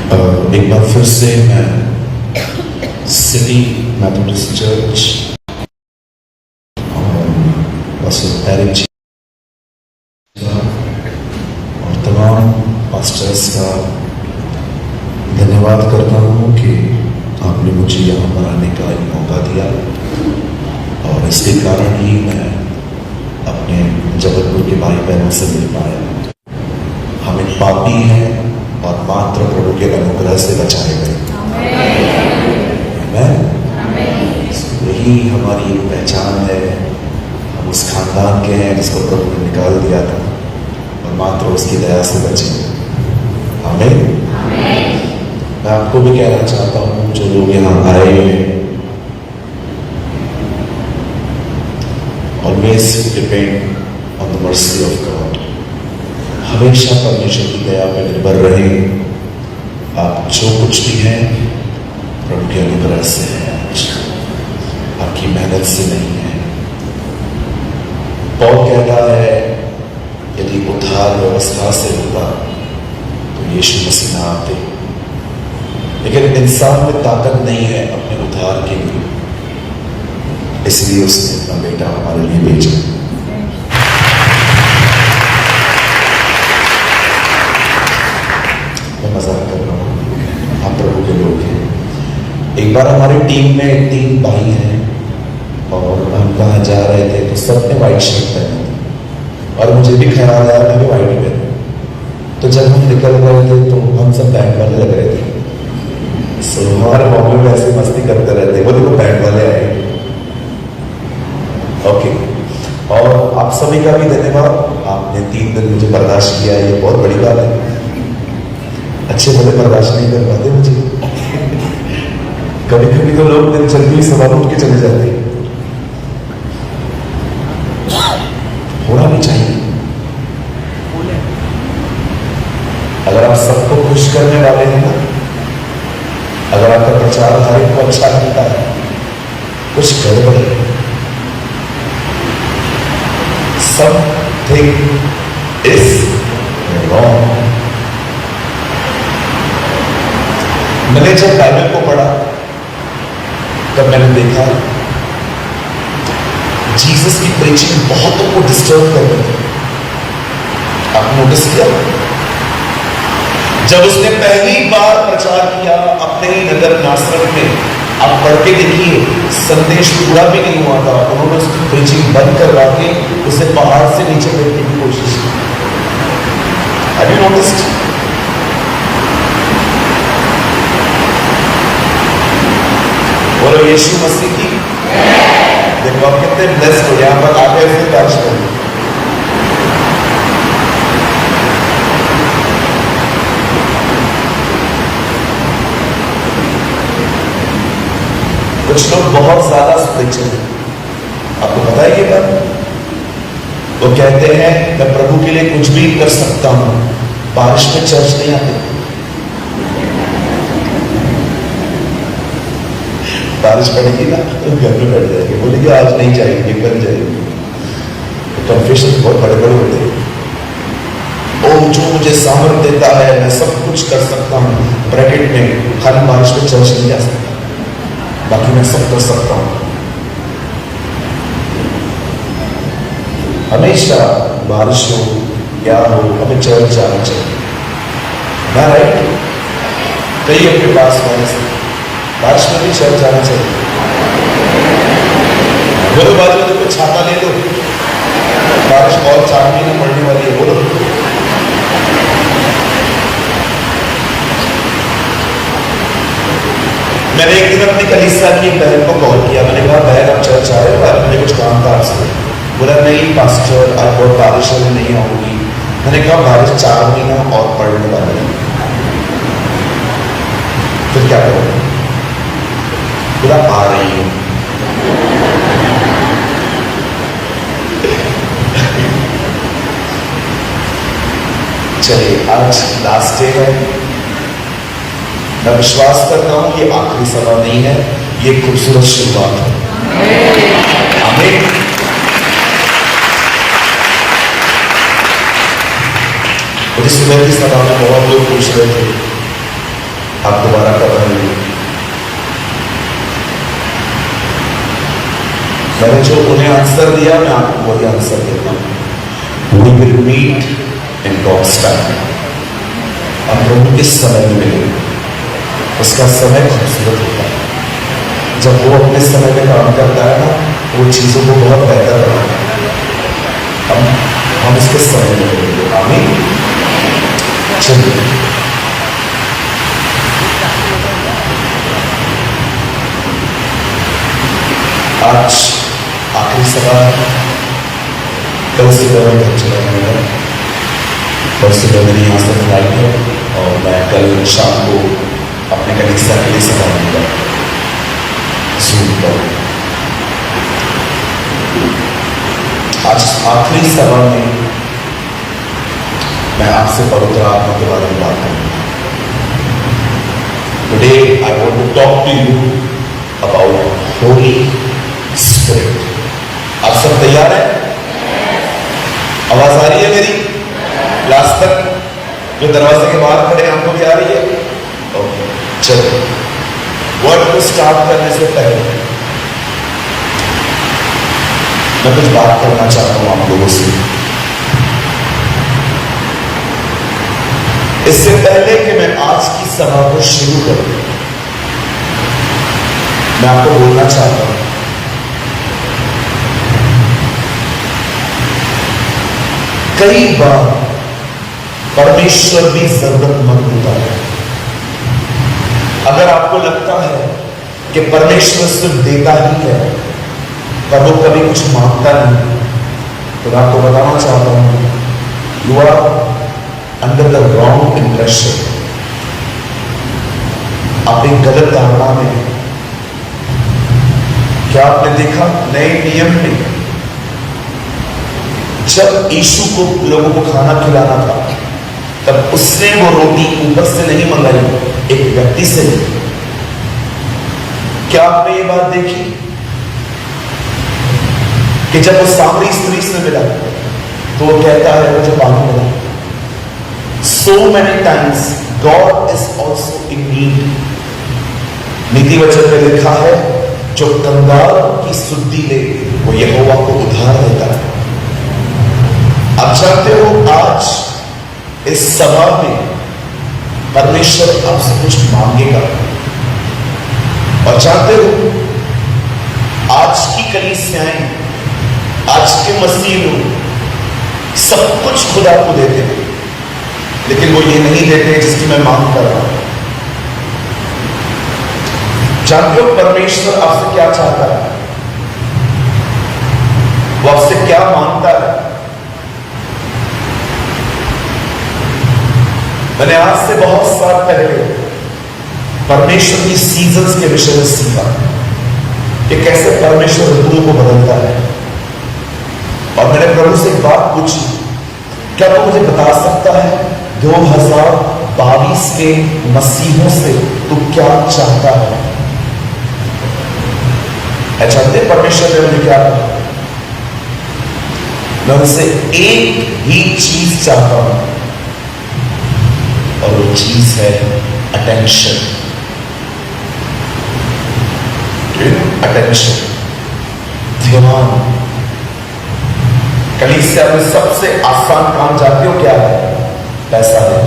एक बार फिर से मैं सिटी मेथोडिस्ट चर्च और एरिक जी का और तमाम पास्टर्स का धन्यवाद करता हूँ कि आपने मुझे यहाँ पर आने का एक मौका दिया और इसके कारण ही मैं अपने जबलपुर के भाई बहनों से मिल पाया। हम एक पापी हैं और मात्र प्रभु के अनुग्रह से बचाए गए। यही हमारी एक पहचान है। हम उस खानदान के हैं जिसको प्रभु ने निकाल दिया था और मात्र उसकी दया से बचे। आमीन। मैं आपको भी कहना चाहता हूँ जो लोग यहाँ आए हैं, always depend on the mercy of God। हमेशा परमेश्वर की दया पर निर्भर रहे। आप जो कुछ भी हैं प्रभु के अनुग्रह से है, आपकी मेहनत से नहीं है। पौल कहता है यदि उद्धार व्यवस्था से होता तो यीशु मसीह ना आते, लेकिन इंसान में ताकत नहीं है अपने उद्धार के लिए, इसलिए उसने अपना बेटा हमारे लिए भेजा। मैं मजाक कर रहा हूँ, हम प्रभु के लोग हैं। एक बार हमारी टीम में 3 भाई हैं और हम कहाँ जा रहे थे तो सबने वाइट शर्ट पहनी थी और मुझे भी ख्याल आया मैं भी वाइट पहनूं। तो जब हम निकल रहे थे तो हम सब बैंड वाले लग रहे थे। सो हमारे मॉडल में ऐसे मस्ती करते रहते, वो देखो बैंड वाले आए। ओके, और आप सभी का भी धन्यवाद। आपने 3 दिन मुझे बर्दाश्त किया, ये बहुत बड़ी बात है। अच्छे भले बर्दाश्त नहीं कर पाते मुझे। कभी कभी तो लोग दिन जल्दी सवाल उठ के चले जाते हैं। होना नहीं चाहिए। अगर आप सबको खुश करने वाले हैं ना, अगर आपका प्रचार हर एक को अच्छा लगता है, कुछ गड़बड़ है। Something is wrong। मैंने जब बाइबल को पढ़ा तब मैंने देखा जीसस की प्रीचिंग बहुतों को डिस्टर्ब कर रही थी। आप नोटिस किया? जब उसने पहली बार प्रचार किया अपने ही नगर नासरत में, आप पढ़ के देखिए, संदेश पूरा भी नहीं हुआ था, उन्होंने उसकी प्रीचिंग बंद करवा के उसे पहाड़ से नीचे फेंकने की कोशिश की। Have you noticed? बोलो यीशु मसीह की। देखो आप कितने ब्लेस्ड हो, यहाँ पर आगे फिर बारिश कर। कुछ लोग बहुत ज्यादा स्पिरिचुअल हैं, आपको पता है ये बात? वो कहते हैं मैं प्रभु के लिए कुछ भी कर सकता हूं, बारिश में चर्च नहीं आते। बारिश पड़ेगी ना तो घर में बैठ जाएंगे, बोलेंगे आज नहीं जाएंगे कल जाएंगे। कन्फेशन बहुत बड़े बड़े होते हैं। ओ जो मुझे सामर्थ देता है मैं सब कुछ कर सकता हूँ, ब्रैकेट में खाली बारिश में चर्च नहीं जा सकता, बाकी मैं सब कर सकता हूँ। हमेशा बारिश हो क्या हो हमें चर्च जाना चाहिए ना, राइट? कई अपने पास बारिश में भी चर्च जाना चाहिए। बोलो बाजू में देखो, छाता ले लो, बारिश बहुत 4 महीने पड़ने वाली है। बोलो मैंने एक दिन अपनी कलीसिया की बहन को कॉल किया, मैंने कहा बहन आप चर्च आ रहे हो, मुझे कुछ काम था आपसे। बोला नहीं पास्टर आज बहुत बारिश है नहीं आऊंगी। मैंने कहा बारिश 4 महीना और पड़ने वाली है, फिर क्या करो? बोला आ रही हूं। चलिए आज लास्ट डे है, मैं विश्वास करता हूं ये आखिरी सभा नहीं है, ये खूबसूरत शुरुआत है। आमीन। मुझे सुबह की सभा में बहुत लोग पूछ रहे थे आप दोबारा कब आएंगे? मैंने जो उन्हें आंसर दिया मैं आपको वही आंसर देता हूं। We will meet in God's time। हम प्रभु किस समय में मिलेंगे? उसका समय खूबसूरत होता है। जब वो अपने समय में काम करता है ना, वो चीजों को बहुत बेहतर बनाता है। हम उसके समय में मिलेंगे। आमीन। चलिए आज आखिरी सवाल। कल से मैं घर चला गया, परसों में मेरी यहाँ से फ्लाइट है और मैं कल शाम को अपने कलीसिया के लिए सभा दूंगा जूम पर। आज आखिरी सभा में मैं आपसे पवित्र आत्मा के बारे में बात करूंगा। Today I want to talk to you about Holy Spirit. आप सब तैयार हैं? आवाज आ रही है मेरी? लास्ट तक जो दरवाजे के बाहर खड़े हैं आपको भी आ रही है? ओके, चलो वर्ड को स्टार्ट करने से पहले मैं कुछ बात करना चाहता हूं आप लोगों से। इससे पहले कि मैं आज की सभा को शुरू करूं, मैं आपको बोलना चाहता हूं, कई बार परमेश्वर भी जरूरतमंद होता है। अगर आपको लगता है कि परमेश्वर सिर्फ देता ही है पर वो कभी कुछ मांगता नहीं, तो मैं आपको बताना चाहता हूं, you are under the wrong impression. आप एक गलत धारणा में हैं। क्या आपने देखा नए नियम में जब यीशु को लोगों को खाना खिलाना था, तब उसने वो रोटी ऊपर से नहीं मंगाई, एक व्यक्ति से। क्या आपने ये बात देखी कि जब वो सामरी स्त्री से मिला तो वो कहता है मुझे पानी मिला। So many times God is also in need। नीति वचन में लिखा है, जो कंगाल की सुद्धि ले वो यहोवा को उधार देता है। आप जानते हो आज इस सभा में परमेश्वर आपसे कुछ मांगेगा, और जानते हो आज की कलीसियाएं, आज के मसीह लोग सब कुछ खुदा को देते हैं, लेकिन वो ये नहीं देते जिसकी मैं मांग कर रहा हूं। जानते हो परमेश्वर आपसे क्या चाहता है? वो आपसे क्या मांगता है? मैंने आज से बहुत साल पहले परमेश्वर की सीजन्स के विषय में सीखा कि कैसे परमेश्वर ऋतुओं को बदलता है। और मैंने प्रभु से एक बात पूछी, क्या वो मुझे बता सकता है 2022 के मसीहों से तू क्या चाहता है? जानते परमेश्वर ने मुझे क्या कहा? मैं उनसे एक ही चीज चाहता हूं, और वो चीज है अटेंशन। अटेंशन, ध्यान। कलीसिया में सबसे आसान काम जानते हो क्या है? पैसा है।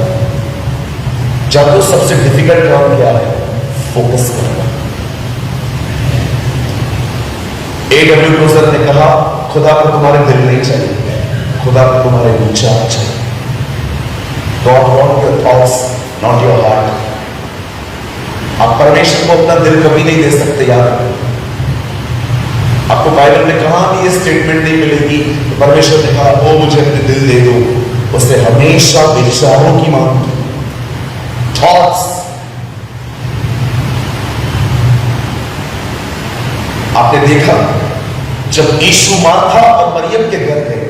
जानते हो सबसे डिफिकल्ट काम क्या है? फोकस करना। A.W. टोजर ने कहा, खुदा को तुम्हारे दिल नहीं चाहिए, खुदा को तुम्हारे विचार चाहिए। God wants your thoughts, not your heart। आप परमेश्वर को अपना दिल कभी नहीं दे सकते यार। आपको बाइबल में कहां भी ये स्टेटमेंट नहीं मिलेगी तो परमेश्वर ने कहा वो मुझे अपने दिल दे दो। उसने हमेशा विचारों की मांग की, थॉट्स। आपने देखा जब यीशु मार्था और मरियम के घर गए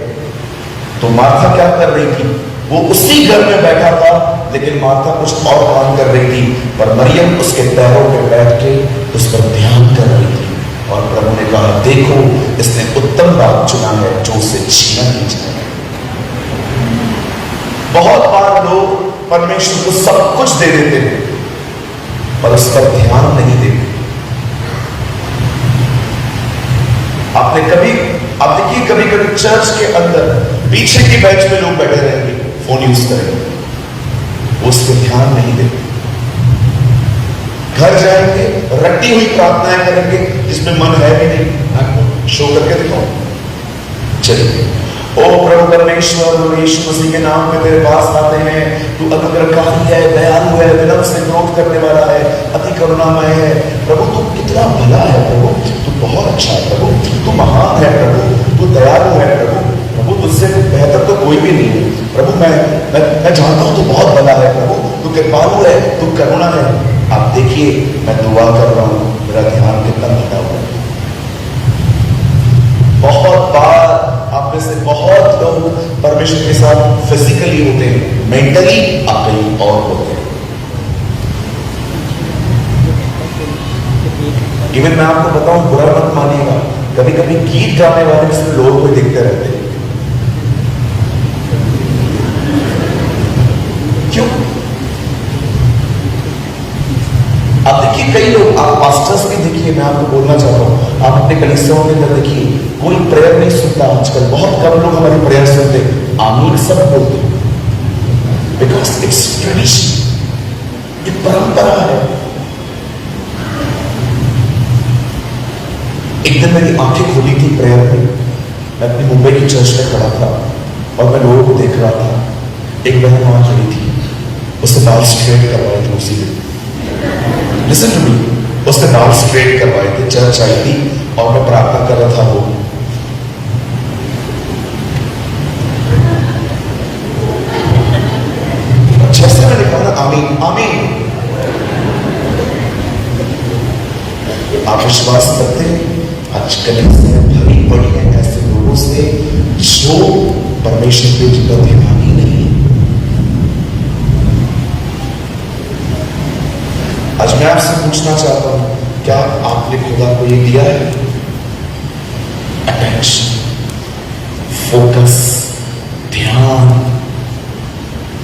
तो मार्था क्या कर रही थी? वो उसी घर में बैठा था, लेकिन मार्था कुछ और काम कर रही थी, पर मरियम उसके पैरों पे बैठ के उस पर ध्यान कर रही थी। और प्रभु ने कहा, देखो इसने उत्तम बात चुना है जो उसे छीना नहीं चाहिए। बहुत बार लोग परमेश्वर को सब कुछ दे देते हैं, और उस पर ध्यान नहीं देते। आपने कभी, आप देखिए कभी कभी चर्च के अंदर पीछे की बेंच में लोग बैठे रहेंगे, फोन यूज करेंगे, उस पर ध्यान नहीं देते। घर जाएंगे, रटी हुई प्रार्थनाएं करेंगे जिसमें मन है भी नहीं। आपको शो करके दिखाओ। चलिए, ओ प्रभु परमेश्वर, यीशु मसीह के नाम में तेरे पास आते हैं। तू अनुग्रहकारी है, दयालु है, विनम्र से क्रोध करने वाला है, अति करुणामय है। प्रभु तू कितना भला है प्रभु, तू बहुत अच्छा है प्रभु, तू महान है प्रभु, तू दयालु है प्रभु। प्रभु तुझसे बेहतर तो कोई भी नहीं है प्रभु। मैं जानता हूं तू बहुत भला है प्रभु, तू कृपालु है, तू करुणा है। आप देखिए, मैं दुआ कर रहा हूं, मेरा ध्यान कितना भटका हुआ है। बहुत बार आप में से बहुत लोग परमेश्वर के साथ फिजिकली होते हैं, मेंटली आप कहीं और होते हैं। इवन मैं आपको बताऊं, बुरा मत मानिएगा, कभी कभी गीत गाने वाले जिसमें लोग कोई दिखते रहते हैं। क्यों? आप देखिए कई लोग, आप पास्टर्स भी देखिए, मैं आपको बोलना चाहता हूं, आप अपने कलीसियाओं के अंदर देखिए, कोई प्रेयर नहीं सुनता आजकल। बहुत कम लोग हमारी प्रेयर सुनते, आमीन सब बोलते, बिकॉज इट्स ट्रेडिशन, ये परंपरा है। एक दिन मेरी आंखें खुली थी प्रेयर में, मैं अपनी मुंबई की चर्च में खड़ा था और मैं लोगों को देख रहा था। एक बहन वहां खड़ी थी, उससे बाल स्ट्रेट करवाए थे उसी दिन। लिसन टू मी, उसने बाल स्ट्रेट करवाए थे, चर्च आई थी और मैं प्रार्थना कर रहा था। वो जैसे मैंने कहा आमीन आमीन, आप विश्वास करते हैं आजकल भरी पड़ी है ऐसे लोगों से जो परमेश्वर के जितना ध्यान ही नहीं है। आज मैं आपसे पूछना चाहता हूं, क्या आपने खुदा को ये दिया है? अटेंशन, फोकस, ध्यान।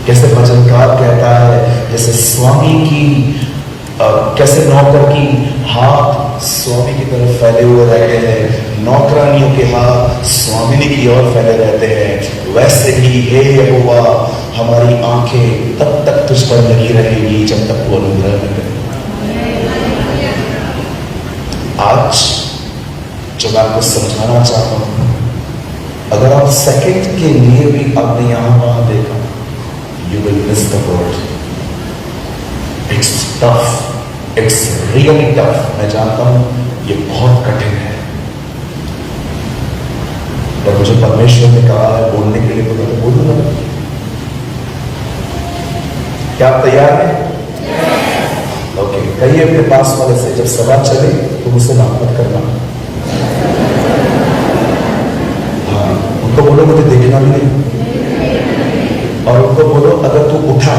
कैसे भजनकार कहता है, जैसे स्वामी की कैसे नौकर की हाथ स्वामी की तरफ फैले हुए रहते हैं, नौकरानियों के हाथ स्वामिनी की ओर फैले रहते हैं, वैसे ही हे यहोवा हमारी आंखें तब तक तुझ पर लगी रहेगी जब तक वो अनुग्रह न करे। आज जो मैं आपको समझाना चाहता हूं, अगर आप सेकंड के लिए भी आपने यहां वहां देखा, you will miss the word. It's tough, it's really tough. मैं जानता हूं ये बहुत कठिन है, और मुझे परमेश्वर ने कहा है बोलने के लिए, तो मैं तो बोलूंगा। क्या आप तैयार हैं? ओके, कहिए अपने पास वाले से, जब सवाल चले तो मुझसे बात मत करना। हाँ, उनको बोलो मुझे देखना भी नहीं, और उनको बोलो अगर तू उठा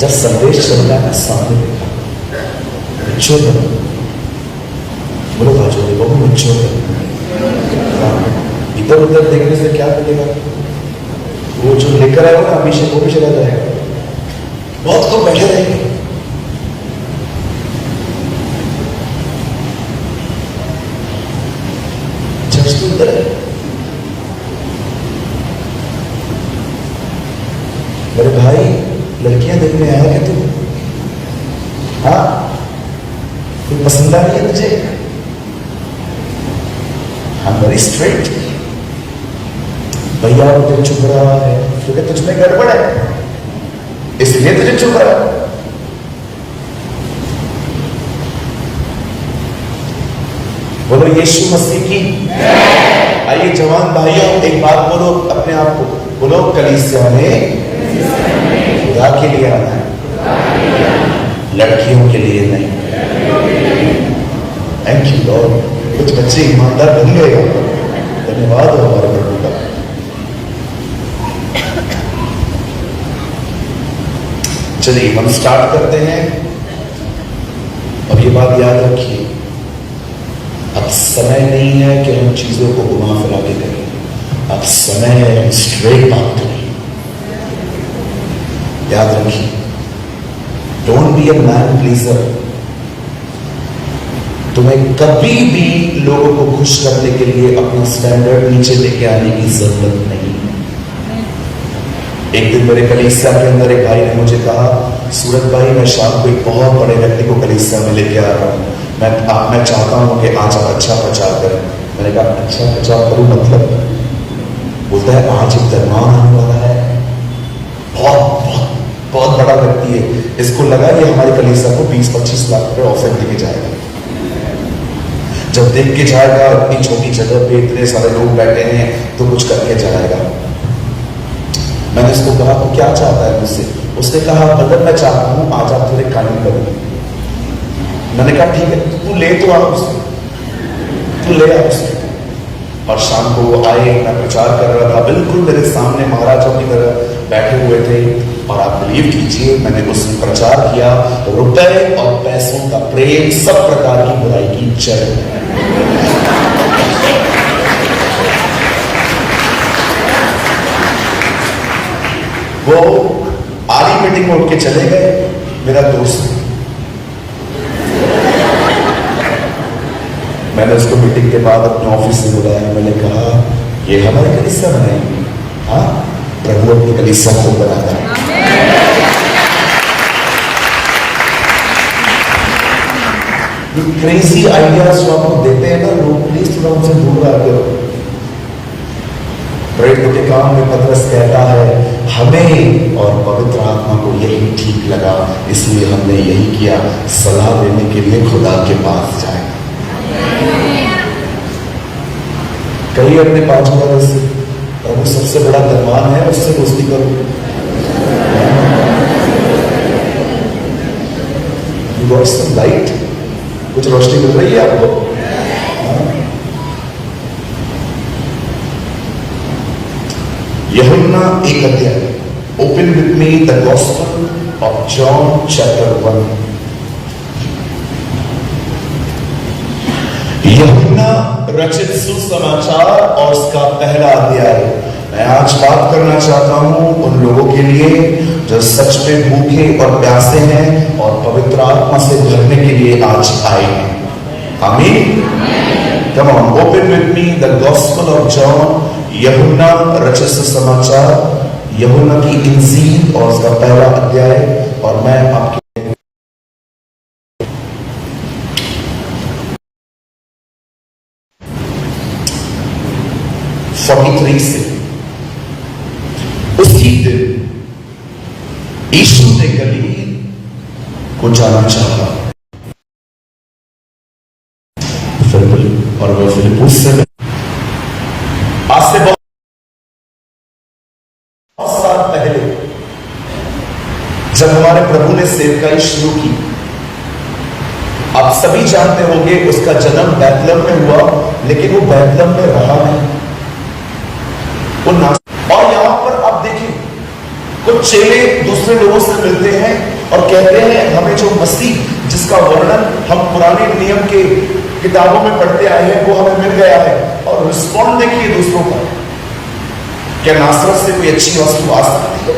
जब संदेश चलता है सामने देखा, मैच्योर बनो, बोलो बाजू में बहुत मैच्योर बनो। इधर उधर देखने से क्या मिलेगा? वो जो लेकर आएगा ना हमेशा वो भी चला जाएगा। बहुत लोग बैठे रहेंगे, चर्च तो उधर है। मेरे भाई, लड़कियां देखने आया क्या तू? हाँ, कोई पसंद आ रही है तुझे? I'm very straight। भैया मुझे चुप रहा है क्योंकि तुझ में गड़बड़ है, इसलिए तुझे चुप रहा है। बोलो यीशु मसीह की। आइए जवान भाइयों, एक बात बोलो अपने आप को, बोलो कलीसिया में खुदा के लिए आना है, लड़कियों के लिए नहीं। थैंक यू लॉर्ड, कुछ बच्चे ईमानदार बन गए। धन्यवाद हो हमारे प्रभु का। चलिए हम स्टार्ट करते हैं। अब ये बात याद रखिए, अब समय नहीं है कि हम चीजों को घुमा फिरा के करें। अब समय है स्ट्रेट बात करिए। याद रखिए, don't be a man pleaser. तुम्हें कभी भी लोगों को खुश करने के लिए अपना स्टैंडर्ड नीचे लेके आने की जरूरत नहीं। एक दिन मेरे कलीसिया के अंदर एक भाई ने मुझे कहा, सूरज भाई मैं शाम को एक बहुत बड़े व्यक्ति को कलीसिया में लेके आ रहा हूं, मैं चाहता हूं कि आज आप अच्छा प्रचार करें। मैंने कहा अच्छा प्रचार करूं मतलब? बोलता है आज एक दरबार आने वाला है, बहुत बहुत बहुत बड़ा व्यक्ति है, इसको लगा ये हमारी कलीसिया को 20-25 लाख रुपए ऑफर देके जाएगा। जब देख के जाएगा इतनी छोटी जगह पे इतने सारे लोग बैठे हैं तो कुछ करके जाएगा। मैंने उसको कहा तो क्या चाहता है मुझसे? उसने कहा बदल मैं चाहता हूं आज आप थोड़े काम करो। मैंने कहा ठीक है, तू ले तो आ उससे, तू ले आ उससे। और शाम को वो आए, मैं प्रचार कर रहा था, बिल्कुल मेरे सामने महाराजों की तरह बैठे हुए थे। और आप बिलीव कीजिए मैंने उस प्रचार किया, रुपए और पैसों का प्रेम सब प्रकार की बुराई की जय। वो आधी मीटिंग में उठ के चले गए, मेरा दोस्त। मैंने उसको मीटिंग के बाद अपने ऑफिस से बुलाया, मैंने कहा ये हमारी कलीसिया बनाएंगे। हाँ, प्रभु अपनी कलीसिया को बनाता है। क्रेजी आइडियाज जो आपको देते हैं ना लोग, प्लीज थोड़ा उनसे दूर रह करो। प्रेरितों के काम में पतरस कहता है हमें और पवित्र आत्मा को यही ठीक लगा, इसलिए हमने यही किया, सलाह देने के लिए खुदा के पास जाए। कहीं अपने बाजूदार से प्रभु सबसे बड़ा धनवान है, उससे दोस्ती करो। You got some light? कुछ रोशनी मिल रही है आपको? यूहन्ना 1 अध्याय। Open with me the gospel of John chapter 1। यूहन्ना रचित सुसमाचार और उसका पहला अध्याय। मैं आज बात करना चाहता हूं उन लोगों के लिए जो सच में भूखे और प्यासे हैं और पवित्र आत्मा से भरने के लिए आज आए हैं। आमीन। Come on, open with me the gospel of John. यूहन्ना रचित सुसमाचार, यूहन्ना की इंजील और उसका पहला अध्याय। और मैं आपके 43 से। उसी दिन यीशु ने गलील को जाना चाहा और वह फिलिप्पुस से आज से बहुत साल पहले जब हमारे प्रभु ने सेवकाई शुरू की। आप सभी जानते होंगे उसका जन्म बैतलहम में हुआ, लेकिन वो बैतलहम में रहा नहीं, वो ना। और यहां पर आप देखिए कुछ चेले दूसरे लोगों से मिलते हैं और कहते हैं हमें जो मसीह जिसका वर्णन हम पुराने नियम के किताबों में पढ़ते आए हैं वो हमें मिल गया है। और रिस्पॉन्ड देखिए दूसरों का, क्या नासरत से कोई अच्छी वस्तु आ सकती है?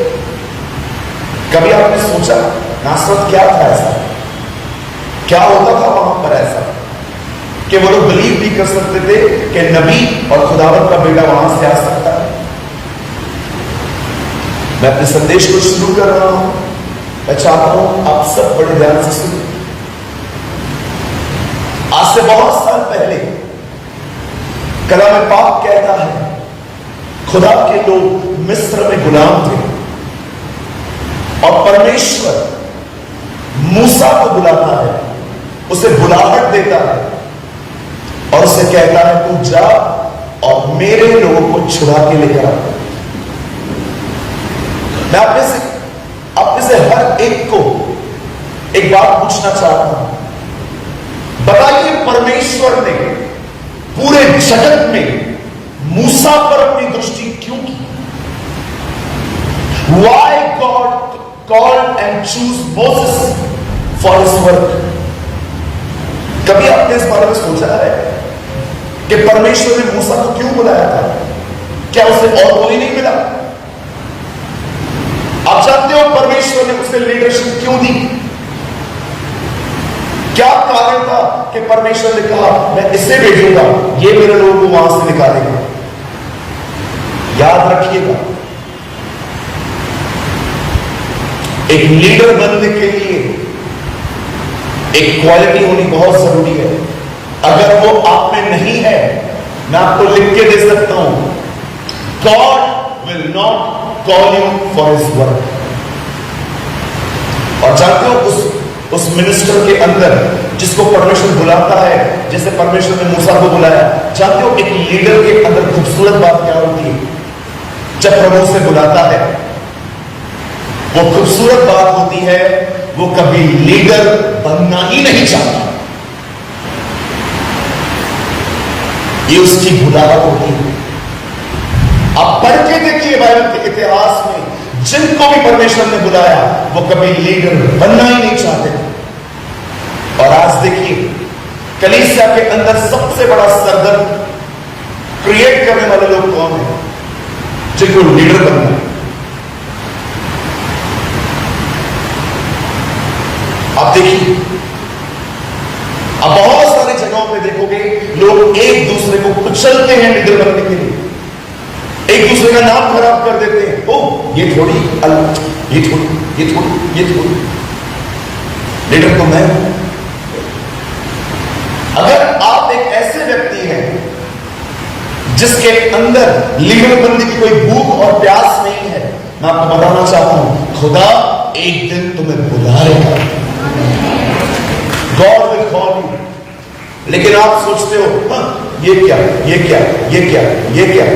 कभी आपने सोचा नासरत क्या था? ऐसा क्या होता था वहां पर ऐसा कि वो लोग बिलीव नहीं कर सकते थे कि नबी और खुदावंत का बेटा वहां से आ सकता है? मैं अपने संदेश को शुरू कर रहा हूं। मैं चाहता हूं आप सब बड़े ध्यान से सुनिए। आज से बहुत साल पहले कलाम पाक कहता है खुदा के लोग मिस्र में गुलाम थे और परमेश्वर मूसा को बुलाता है, उसे बुलाहट देता है और उसे कहता है तू जा और मेरे लोगों को छुड़ा के लेकर आ। मैं अपने से हर एक को एक बात पूछना चाहता हूं, बताइए परमेश्वर ने पूरे जगत में मूसा पर अपनी दृष्टि क्यों की? Why God called and chose Moses for his work? कभी आपने इस बारे में सोचा है कि परमेश्वर ने मूसा को क्यों बुलाया था? क्या उसे और कोई नहीं मिला? आप जानते हो परमेश्वर ने उसे लीडरशिप क्यों दी? क्या कारण था कि परमेश्वर ने कहा मैं इसे भेजूंगा, ये मेरे लोगों को वहां से निकालेगा? याद रखिएगा, एक लीडर बनने के लिए एक क्वालिटी होनी बहुत जरूरी है। अगर वो आप में नहीं है, मैं आपको लिख के दे सकता हूं, God will not call you for his work. और जानते हो उस मिनिस्टर के अंदर जिसको परमेश्वर बुलाता है, जैसे परमेश्वर ने मूसा को बुलाया, जानते हो एक लीडर के अंदर खूबसूरत बात क्या होती है? जब प्रभु से बुलाता है, वो खूबसूरत बात होती है, वो कभी लीडर बनना ही नहीं चाहता। ये उसकी बुलाहट होती है। आप पढ़ के देखिए बाइबल के इतिहास में, जिनको भी परमेश्वर ने बुलाया वो कभी लीडर बनना ही नहीं चाहते। और आज देखिए कलीसिया के अंदर सबसे बड़ा सरदर्द क्रिएट करने वाले लोग कौन है? जिनको लीडर बनना है। आप देखिए, आप बहुत सारी जगहों पे देखोगे लोग एक दूसरे को कुचलते हैं लीडर बनने के लिए, एक दूसरे का नाम खराब कर देते हैं। ओ ये थोड़ी ये थोड़ी ये थोड़ी ये थोड़ी लीडर तो मैं हूं। अगर आप एक ऐसे व्यक्ति हैं जिसके अंदर लीडर बनने की कोई भूख और प्यास नहीं है, मैं आपको बताना चाहता हूं, खुदा एक दिन तुम्हें बुलाएगा। God will call you. लेकिन आप सोचते हो हाँ, ये क्या ये क्या ये क्या ये क्या?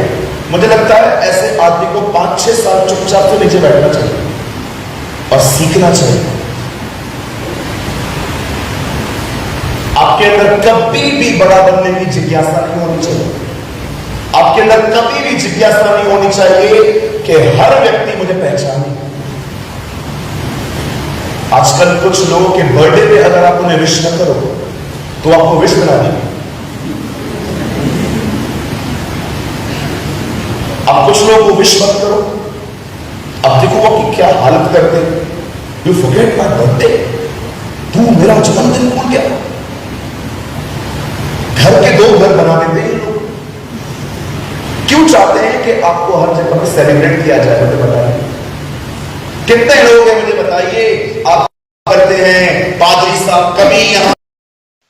मुझे लगता है ऐसे आदमी को 5-6 साल चुपचाप से नीचे बैठना चाहिए और सीखना चाहिए। आपके अंदर कभी भी बड़ा बनने की जिज्ञासा नहीं होनी चाहिए। आपके अंदर कभी भी जिज्ञासा नहीं होनी चाहिए कि हर व्यक्ति मुझे पहचाने। आजकल कुछ लोगों के बर्थडे पे अगर आप उन्हें विश न करो तो आपको विश करा देंगे। आप कुछ लोगों को विश मत करो, अब देखो वो कि क्या हालत करते। यू फॉरगेट माय बर्थडे, तू मेरा जन्मदिन भूल गया। घर के 2 घर बना देते हैं लोग। क्यों चाहते हैं कि आपको हर जगह पे सेलिब्रेट किया जाए? मुझे बताइए कितने लोग हैं, मुझे बताइए। आप करते हैं पादरी साहब कभी यहां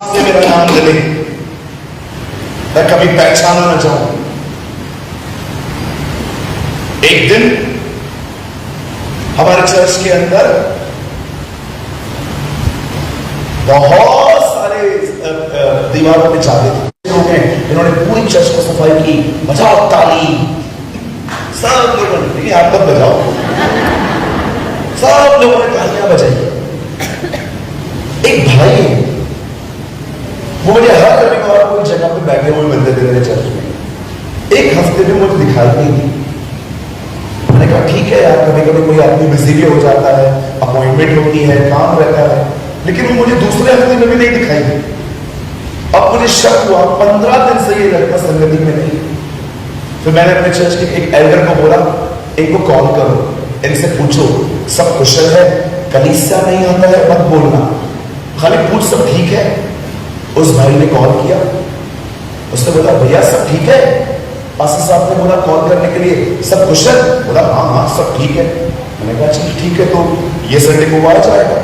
से मेरा नाम ले, मैं कभी पहचाना ना चाहूं। एक दिन हमारे चर्च के अंदर बहुत सारे दीवारों पे चादर थे। लोग हैं इन्होंने पूरी चर्च को सफाई की, बजाओ ताली, सब लोगों ने, आप तब बजाओ, सब लोगों ने तालियां बजाई। एक भाई है, वो मुझे हर रविवार कोई जगह पे बैठे हुए मिलते थे मेरे चर्च में। एक हफ्ते में मुझे दिखाई नहीं दी। मैंने कहा ठीक है यार, कभी कभी कोई आदमी बिजी भी हो जाता है, अपॉइंटमेंट होती है, काम रहता है, लेकिन वो मुझे दूसरे हफ्ते में भी नहीं दिखाई दी। अब मुझे शक हुआ, 15 दिन से ये लड़का संगति में नहीं। फिर मैंने अपने चर्च के एक एल्डर को बोला, इनको कॉल करो, इनसे पूछो सब कुशल है, कलीसिया नहीं आता है मत बोलना, खाली पूछ सब ठीक है। उस भाई ने कॉल किया, उसने बोला भैया सब ठीक है। पास्टर साहब ने बोला कॉल करने के लिए, सब कुशल? बोला हाँ हाँ सब ठीक है। मैंने कहा चल ठीक है, तो ये संडे को वो आ जाएगा।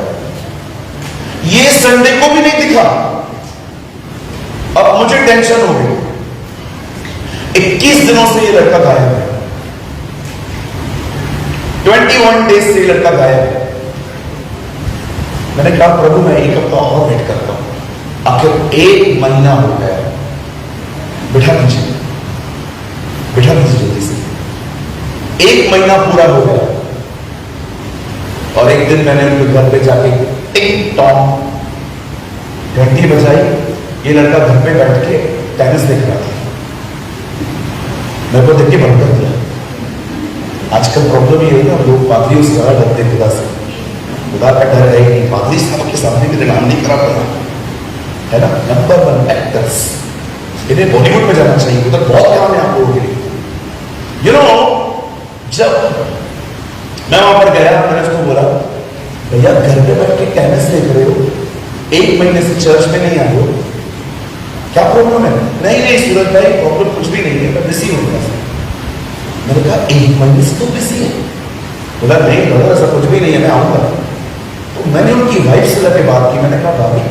ये संडे को भी नहीं दिखा। अब मुझे टेंशन हो गई। 21 दिनों से ये लड़का गायब है, 21 डेज से ये लड़का गायब है। मैंने कहा प्रभु मैं 1 हफ्ता और वेट करता हूं, आखिर 1 महीना हो गया। बिठा दीजिए जल्दी से। 1 महीना पूरा हो गया और एक दिन मैंने उनके घर पे जाके टिंग टॉन्ग घंटी बजाई। ये लड़का घर पे बैठ के टेनिस देख रहा था। मेरे को देख के बंद कर दिया। आजकल प्रॉब्लम ये है ना, लोग पादरियों से ज्यादा डरते खुदा से। खुदा का डर है कि पादरी साहब के सामने मेरे नाम नहीं खराब करना है ना। नंबर 1 एक्टर्स, इन्हें बॉलीवुड में जाना चाहिए, उधर बहुत काम है आप लोगों के लिए। यू नो, जब मैं वहां पर गया, मैंने उसको बोला, भैया घर पे बैठ के टेनिस देख रहे हो, 1 महीने से चर्च में नहीं आए हो, क्या प्रॉब्लम है? नहीं सूरज भाई, प्रॉब्लम कुछ भी नहीं है, मैं बिजी हूं। मैंने कहा 1 महीने से तो बिजी है? बोला नहीं ब्रदर, ऐसा कुछ भी नहीं है, मैं आऊंगा। तो मैंने उनकी वाइफ से लगे बात की, मैंने कहा भाभी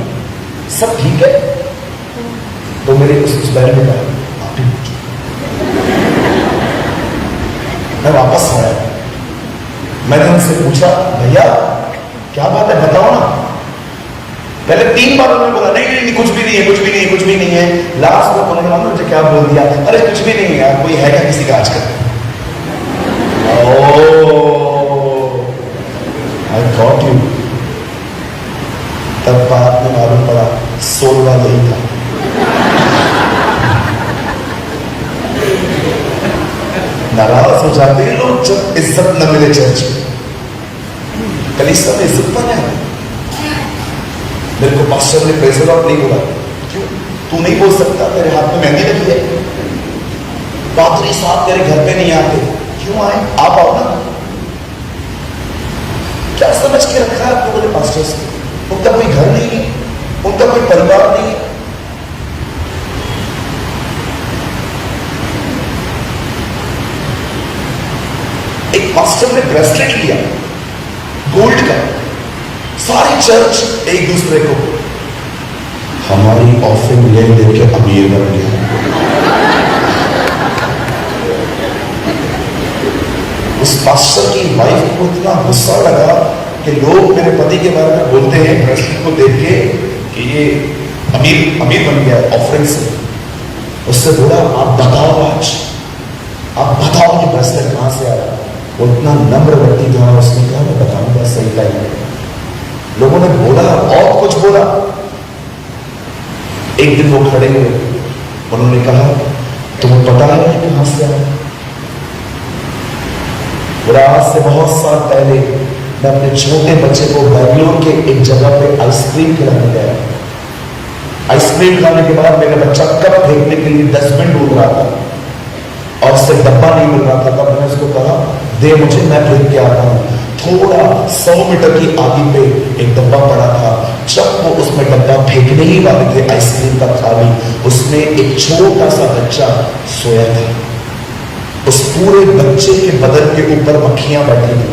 सब ठीक है? तो मेरे उस बहन ने कहा आप ही पूछो। मैं वापस आया, मैंने उनसे पूछा भैया क्या बात है, बताओ ना। पहले 3 बार उन्होंने बोला नहीं कुछ भी नहीं है, कुछ भी नहीं है, कुछ भी नहीं है। लास्ट में उन्होंने मालूम मुझे क्या बोल दिया, अरे कुछ भी नहीं है यार, कोई है क्या किसी का आजकल? I got you. तब बाद में मालूम पड़ा सोलवा यही था। नाराज हो जाते हैं लोग जब इज्जत न मिले चर्च में। कलीसिया में इज्जत बना है। मेरे को पास्टर ने प्रेज लॉर्ड नहीं बोला, क्यों? तू नहीं बोल सकता? तेरे हाथ में मेहंदी लगी है। पादरी साहब तेरे घर पे नहीं आते, क्यों आए? आप आओ ना। क्या समझ के रखा है आपको बोले पास्टर्स? उनका कोई घर नहीं है, उनका कोई परिवार नहीं है। एक पास्टर ने ब्रेसलेट लिया गोल्ड का, सारी चर्च एक दूसरे को हमारी ऑफरिंग ले लेके अमीर बन गया। उस पास्टर की वाइफ को इतना गुस्सा लगा कि लोग मेरे पति के बारे में बोलते हैं ब्रेसलेट को देख के कि ये अमीर अमीर बन गया ऑफरिंग से। उससे बोला आप बताओ, आज आप बताओ कि ब्रेसलेट कहां से आया। वो इतना नम्र व्यक्ति था, उसने कहा मैं बताऊंगा सही टाइम में। लोगों ने बोला और कुछ बोला। एक दिन वो खड़े हुए, उन्होंने कहा तुम्हें पता है कहां से आया? आज से बहुत साल पहले मैं अपने छोटे बच्चे को बेंगलोर के एक जगह पे आइसक्रीम खिलाने गया। आइसक्रीम खाने के बाद मेरा बच्चा कप फेंकने के लिए डस्टबिन ढूंढ रहा था और उससे डब्बा नहीं मिल रहा था। तब मैंने उसको कहा दे मुझे, मैं फेंक के आता हूं। थोड़ा 100 मीटर की आगे पे एक डब्बा पड़ा था। जब वो उसमें डब्बा फेंकने ही वाले थे आइसक्रीम का थाली, उसमें एक छोटा सा बच्चा सोया था। उस पूरे बच्चे के बदन के ऊपर मक्खियां बैठी थी।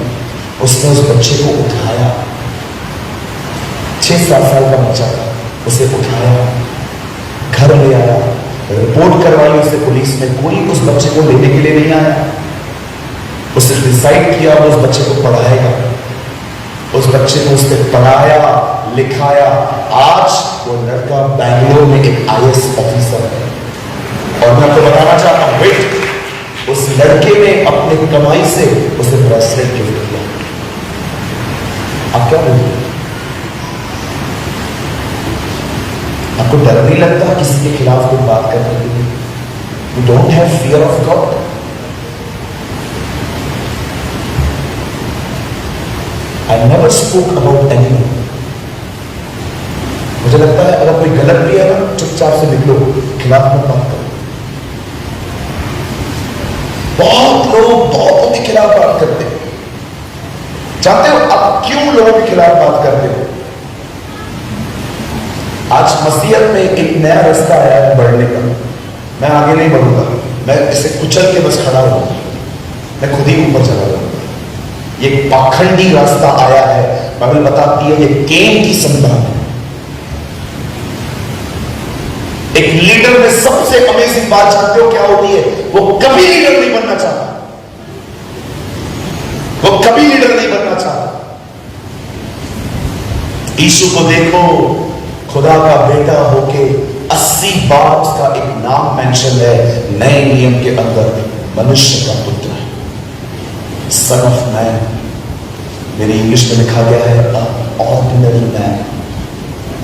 उसने उस बच्चे को उठाया, 6-7 साल का बच्चा था, उसे उठाया, घर ले आया, रिपोर्ट करवाई उसे पुलिस में। कोई उस बच्चे को लेने के लिए नहीं आया। उसने डिसाइड किया वो उस बच्चे को पढ़ाएगा। उस बच्चे को उसने पढ़ाया, लिखाया। आज वो लड़का बैंगलोर में एक IAS ऑफिसर है। और मैं आपको बताना चाहता हूं, वेट, उस लड़के ने अपने कमाई से उसे ब्रेसलेट गिफ्ट किया। आप क्या बोलते हैं? आपको डर नहीं लगता किसी के खिलाफ कोई बात करने के लिए? You don't have fear of God? I never spoke about anyone. मुझे लगता है अगर कोई गलत भी है ना, चुपचाप से निकलो, खिलाफ मत बात करो। बहुत लोग बहुतों के खिलाफ बात करते हैं। जानते हो आप क्यों लोगों के खिलाफ बात करते हो? आज मसीहत में एक नया रास्ता आया है बढ़ने का। मैं आगे नहीं बढ़ूंगा, मैं इसे कुचल के बस खड़ा रहूंगा, मैं खुद ही ऊपर चला जाऊंगा। ये पाखंडी रास्ता आया है। बाइबल बताती है ये केन की संतान है। एक लीडर में सबसे अमेजिंग बात जानते हो क्या होती है? वो कभी लीडर नहीं बनना चाहता। वो कभी लीडर नहीं बनना चाहता। यीशु को देखो, खुदा का बेटा होके 80 बार उसका एक नाम मेंशन है नए नियम के अंदर, मनुष्य का पुत्र है, सन ऑफ मैन। मेरी इंग्लिश में लिखा गया है ऑर्डिनरी मैन,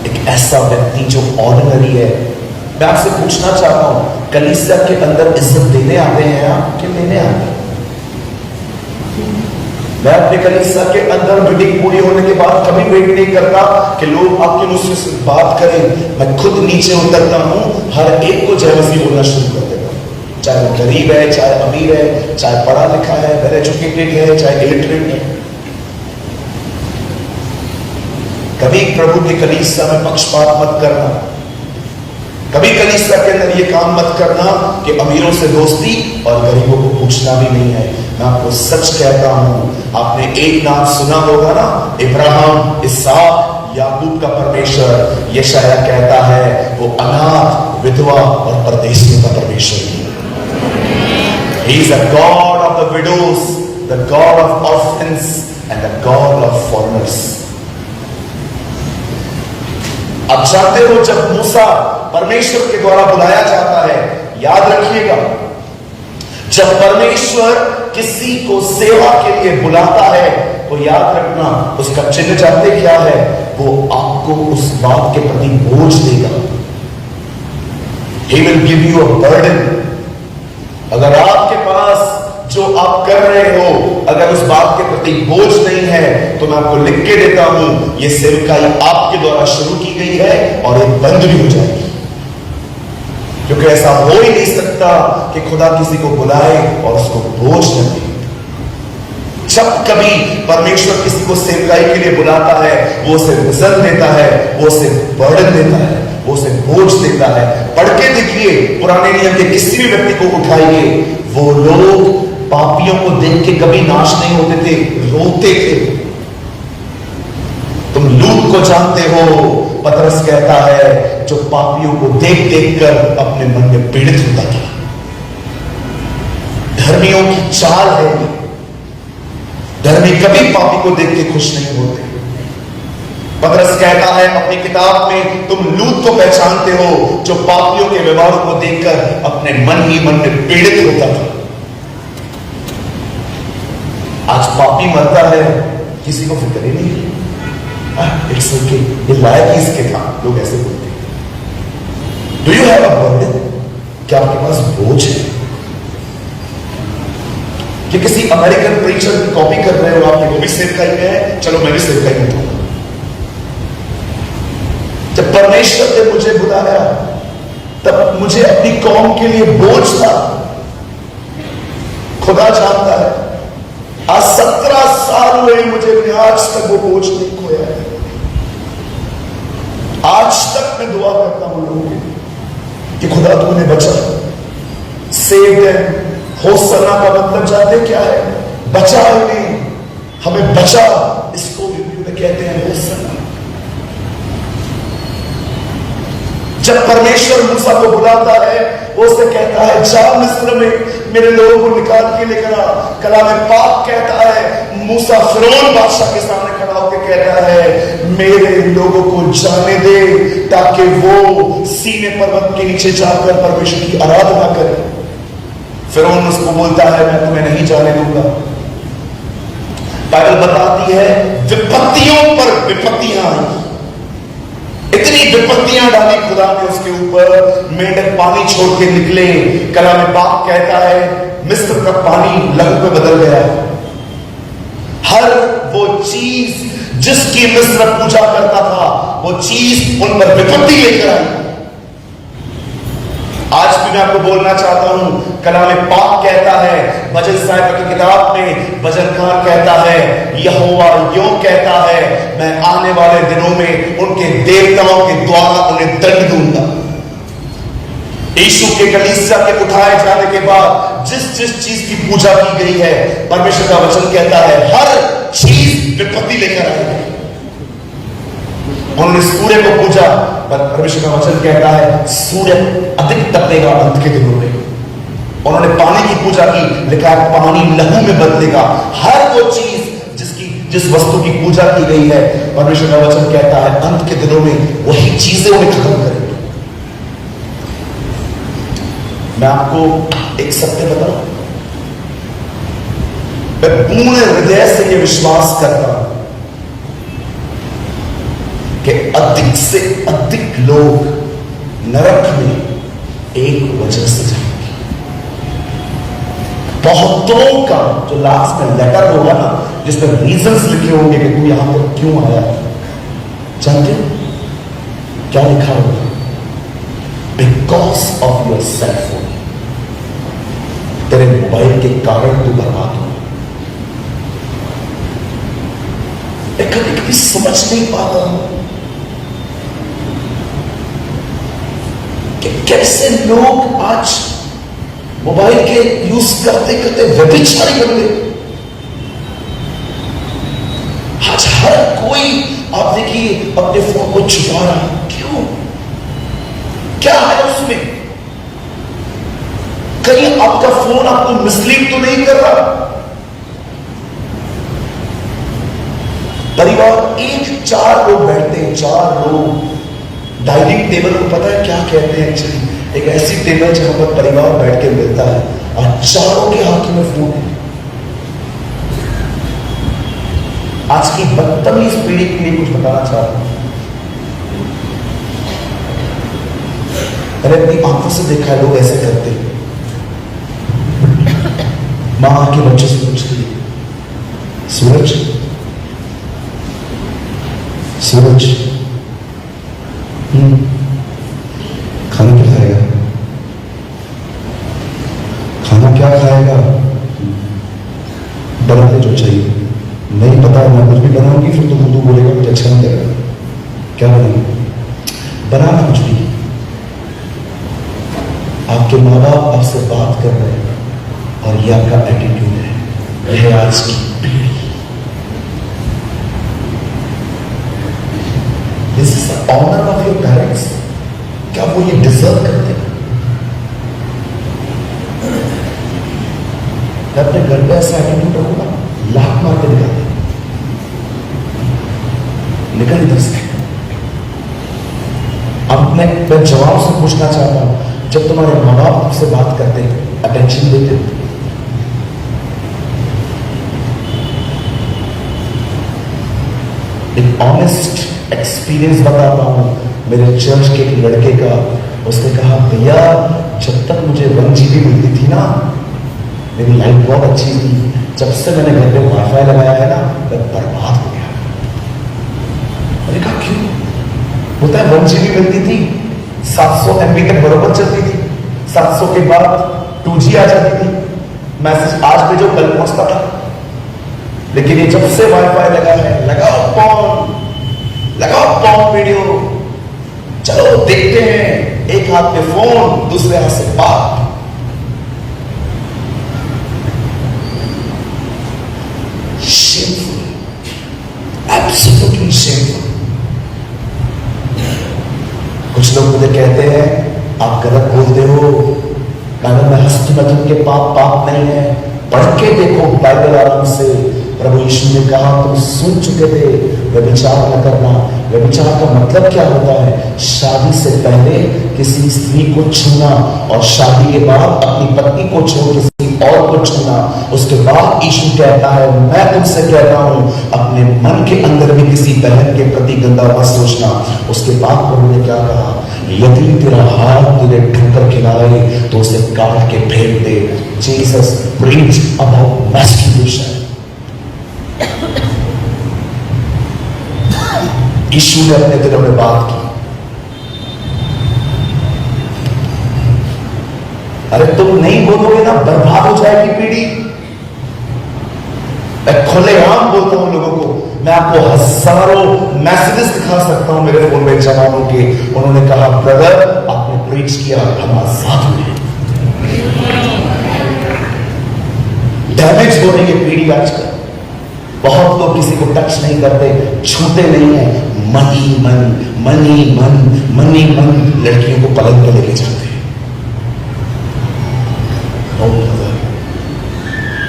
एक ऐसा व्यक्ति जो ऑर्डिनरी है। मैं आपसे पूछना चाहता हूं, कलीसिया के अंदर इज्जत देने आते हैं आप कि लेने आते हैं? मैं अपने कलीसिया के अंदर मीटिंग पूरी होने के बाद कभी वेट नहीं करता कि लोग आपके मुझसे बात करें। मैं खुद नीचे उतरता हूं, हर एक को जय मसीह बोलना शुरू कर देता हूं। चाहे वो गरीब है, चाहे अमीर है, चाहे पढ़ा लिखा है, वेल एजुकेटेड है, चाहे इलिटरेट है। कभी प्रभु की कलीसिया में पक्षपात मत करना, कभी कलीसिया के अंदर ये काम मत करना कि अमीरों से दोस्ती और गरीबों को पूछना भी नहीं है। मैं आपको सच कहता हूं, आपने एक नाम सुना होगा ना, इब्राहिम, इसहाक, याकूब का परमेश्वर। यशायाह कहता है वो अनाथ, विधवा और परदेशियों का परमेश्वर है। He is a God of the widows, the God of orphans and the God of foreigners. अब जानते हो, जब मूसा परमेश्वर के द्वारा बुलाया जाता है, याद रखिएगा, जब परमेश्वर किसी को सेवा के लिए बुलाता है तो याद रखना उसका चिन्ह जानते क्या है? वो आपको उस बात के प्रति बोझ देगा। He will give you a burden. अगर आपके पास जो आप कर रहे हो अगर उस बात के प्रति बोझ नहीं है तो मैं आपको लिख के देता हूं, ये सेवकाई आपके द्वारा शुरू की गई है और ये बंद भी हो जाएगी। क्योंकि ऐसा हो ही नहीं सकता कि खुदा किसी को बुलाए और उसको बोझ न दे। जब कभी परमेश्वर किसी को सेवकाई के लिए बुलाता है, वो उसे विजन देता है, वो उसे बर्डन देता है, वो उसे बोझ देता है। पढ़ के देखिए, पुराने नियम के किसी भी व्यक्ति को उठाइए, वो लोग पापियों को देख के कभी नाश नहीं होते थे, रोते थे। तुम लूत को जानते हो, पतरस कहता है जो पापियों को देख देख कर अपने मन में पीड़ित होता था। धर्मियों की चाल है, धर्मी कभी पापी को देख के खुश नहीं होते। पतरस कहता है अपनी किताब में, तुम लूत को पहचानते हो जो पापियों के व्यवहार को देखकर अपने मन ही मन में पीड़ित होता था। आज पापी मरता है, किसी को फिक्र ही नहीं। इट्स ओके, ये लायक ही इसके था, लोग ऐसे बोलते हैं। Do you have a burden? क्या आपके पास बोझ है कि किसी अमेरिकन प्रीचर की कॉपी कर रहे हो? आपने वो भी सेवकाई में है, चलो मैं भी सेवकाई में हूं। जब परमेश्वर ने मुझे बुलाया तब मुझे अपनी कौम के लिए बोझ था। खुदा जानता है, आज 17 साल हुए मुझे, आज तक वो बोझ नहीं खोया है। आज तक मैं दुआ करता हूं लोगों के कि खुदा तूने बचा, सेव है। होसना का मतलब जानते क्या है? बचा उन्हें, हमें बचा। इसको हिंदी में कहते हैं होसना। जब परमेश्वर मूसा को बुलाता है, वो उसे कहता है जा मिस्र में मेरे लोगों को निकाल के लेकर आ। कलाम पाक कहता है मूसा फिरौन बादशाह के सामने खड़ा होकर कहता है मेरे लोगों को जाने दे ताकि वो सीने पर्वत के नीचे जाकर परमेश्वर की आराधना करें। फिरौन उसको बोलता है मैं तुम्हें नहीं जाने दूंगा। बाइबल बताती है विपत्तियों पर विपत्तियां आई, इतनी विपत्तियां डाली खुदा ने उसके ऊपर, मेंढक पानी छोड़ के निकले। कलाम पाक कहता है मिस्र का पानी लहू में बदल गया। हर वो चीज जिसकी मिस्र पूजा करता था, वो चीज उन पर विपत्ति लेकर आई। आज भी मैं आपको बोलना चाहता हूं, कलाम पाक कहता है, भजन साहिब की किताब में भजनकार कहता है यहोवा यूं कहता है मैं आने वाले दिनों में उनके देवताओं के द्वारा उन्हें दंड दूंगा। यीशु के कलीसिया के उठाए जाने के बाद जिस जिस चीज की पूजा की गई है, परमेश्वर का वचन कहता है हर चीज विपत्ति लेकर आएगी। उन्होंने सूर्य को पूजा, पर परमेश्वर का वचन कहता है सूर्य अधिक तपेगा अंत के दिनों में। उन्होंने पानी की पूजा की, लिखा है पानी लहू में बदलेगा। हर वो चीज जिस वस्तु की पूजा की गई है, परमेश्वर का वचन कहता है अंत के दिनों में वही चीजें उन्हें खत्म करेंगी। मैं आपको एक सत्य बताऊं, मैं पूर्ण हृदय से यह विश्वास करता हूं कि अधिक से अधिक लोग नरक में एक वजह से जाएंगे। बहुतों का जो लास्ट में लेटर होगा ना, जिसमें रीजंस लिखे होंगे कि तू यहां पर क्यों आया, जानते हो क्या लिखा होगा? Because of your self. तेरे मोबाइल के कारण तू बर्बाद हो। मैं कभी कभी समझ नहीं पाता हूं कि कैसे लोग आज मोबाइल के यूज करते करते व्यभिचारी बन गए। आज हर कोई आप देखिए अपने फोन को छुपा रहा है। क्यों? क्या है उसमें? कहीं आपका फोन आपको मिसलीड तो नहीं कर रहा? परिवार एक 4 लोग बैठते हैं, 4 लोग डाइनिंग टेबल को पता है क्या कहते हैं? एक्चुअली एक ऐसी टेबल जहां पर परिवार बैठ के मिलता है और चारों के हाथ में फोन है। आज की बदतमीज पीढ़ी के लिए कुछ बताना चाहता हूं। मैंने अपनी आंखों से देखा है लोग ऐसे करते हैं। मां आके बच्चे से पूछती है, सूरज सूरज खाना क्या खाएगा? खाना क्या खाएगा? बना ले जो चाहिए। नहीं पता मैं कुछ भी बनाऊंगी फिर तो तू बोलेगा मुझे अच्छा नहीं लगेगा। क्या बनाऊंगी? बनाना कुछ भी। आपके माँ बाप आपसे बात कर रहे हैं और ये आपका एटीट्यूड है। यह आज की पीढ़ी। This is the honour of your parents. क्या वो ये डिजर्व करते हैं? मैं अपने घर पे ऐसा एटीट्यूड रखूंगा, लात मार के निकल इधर से। अब मैं जवाब से पूछना चाहता हूं, जब तुम्हारे माँ बाप आपसे बात करते हैं अटेंशन देते हो? एक ऑनेस्ट एक्सपीरियंस बताता हूं मेरे चर्च के एक लड़के का। उसने कहा भैया जब तक मुझे 1 GB मिलती थी ना, मेरी लाइफ बहुत अच्छी थी। जब से मैंने घर पे वाईफाई लगाया है ना, मैं बर्बाद हो गया। मैंने कहा क्यों? होता है 1 GB मिलती थी, 700 MB तक बरोबर चलती थी। 700 के बाद 2G आ जाती थी, मैसेज आज भेजो कल पहुंचता था। लेकिन ये जब से वाईफाई लगा है, लगाओ पॉर्न वीडियो, चलो देखते हैं। एक हाथ में फोन, दूसरे हाथ से बात। Shameful, absolutely shameful. कुछ लोग मुझे कहते हैं आप गलत बोलते हो। मैडम मैं हस्तमैथुन के पाप नहीं है। पढ़ के देखो बाइबल आराम से। प्रभु यीशु ने कहा तुम सुन चुके थे व्यभिचार न करना। व्यभिचार का मतलब क्या होता है? शादी से पहले किसी स्त्री को छूना और शादी के बाद अपनी पत्नी को छोड़ किसी और को छूना। उसके बाद यीशु कहता है मैं तुमसे कहता हूं अपने मन के अंदर भी किसी बहन के प्रति गंदा मत सोचना। उसके बाद प्रभु ने क्या कहा? यदि तेरा हाथ तुझे ठोकर खिलाए तो उसे काट के फेंक दे। Jesus preached about masturbation. यीशु ने अपने दिलों में बात की। अरे तुम नहीं बोलोगे ना, बर्बाद हो जाएगी पीढ़ी। मैं खुलेआम बोलता हूं लोगों को। मैं आपको हजारों मैसेजेस दिखा सकता हूं मेरे फोन में जवानों के। उन्होंने कहा ब्रदर आपने प्रीच किया, हम आजाद हुए। डैमेज हो रही है पीढ़ी आजकल। बहुत लोग किसी को टच नहीं करते, छूते नहीं है। मनी मन लड़कियों को पलंग पे लेके जाते हैं।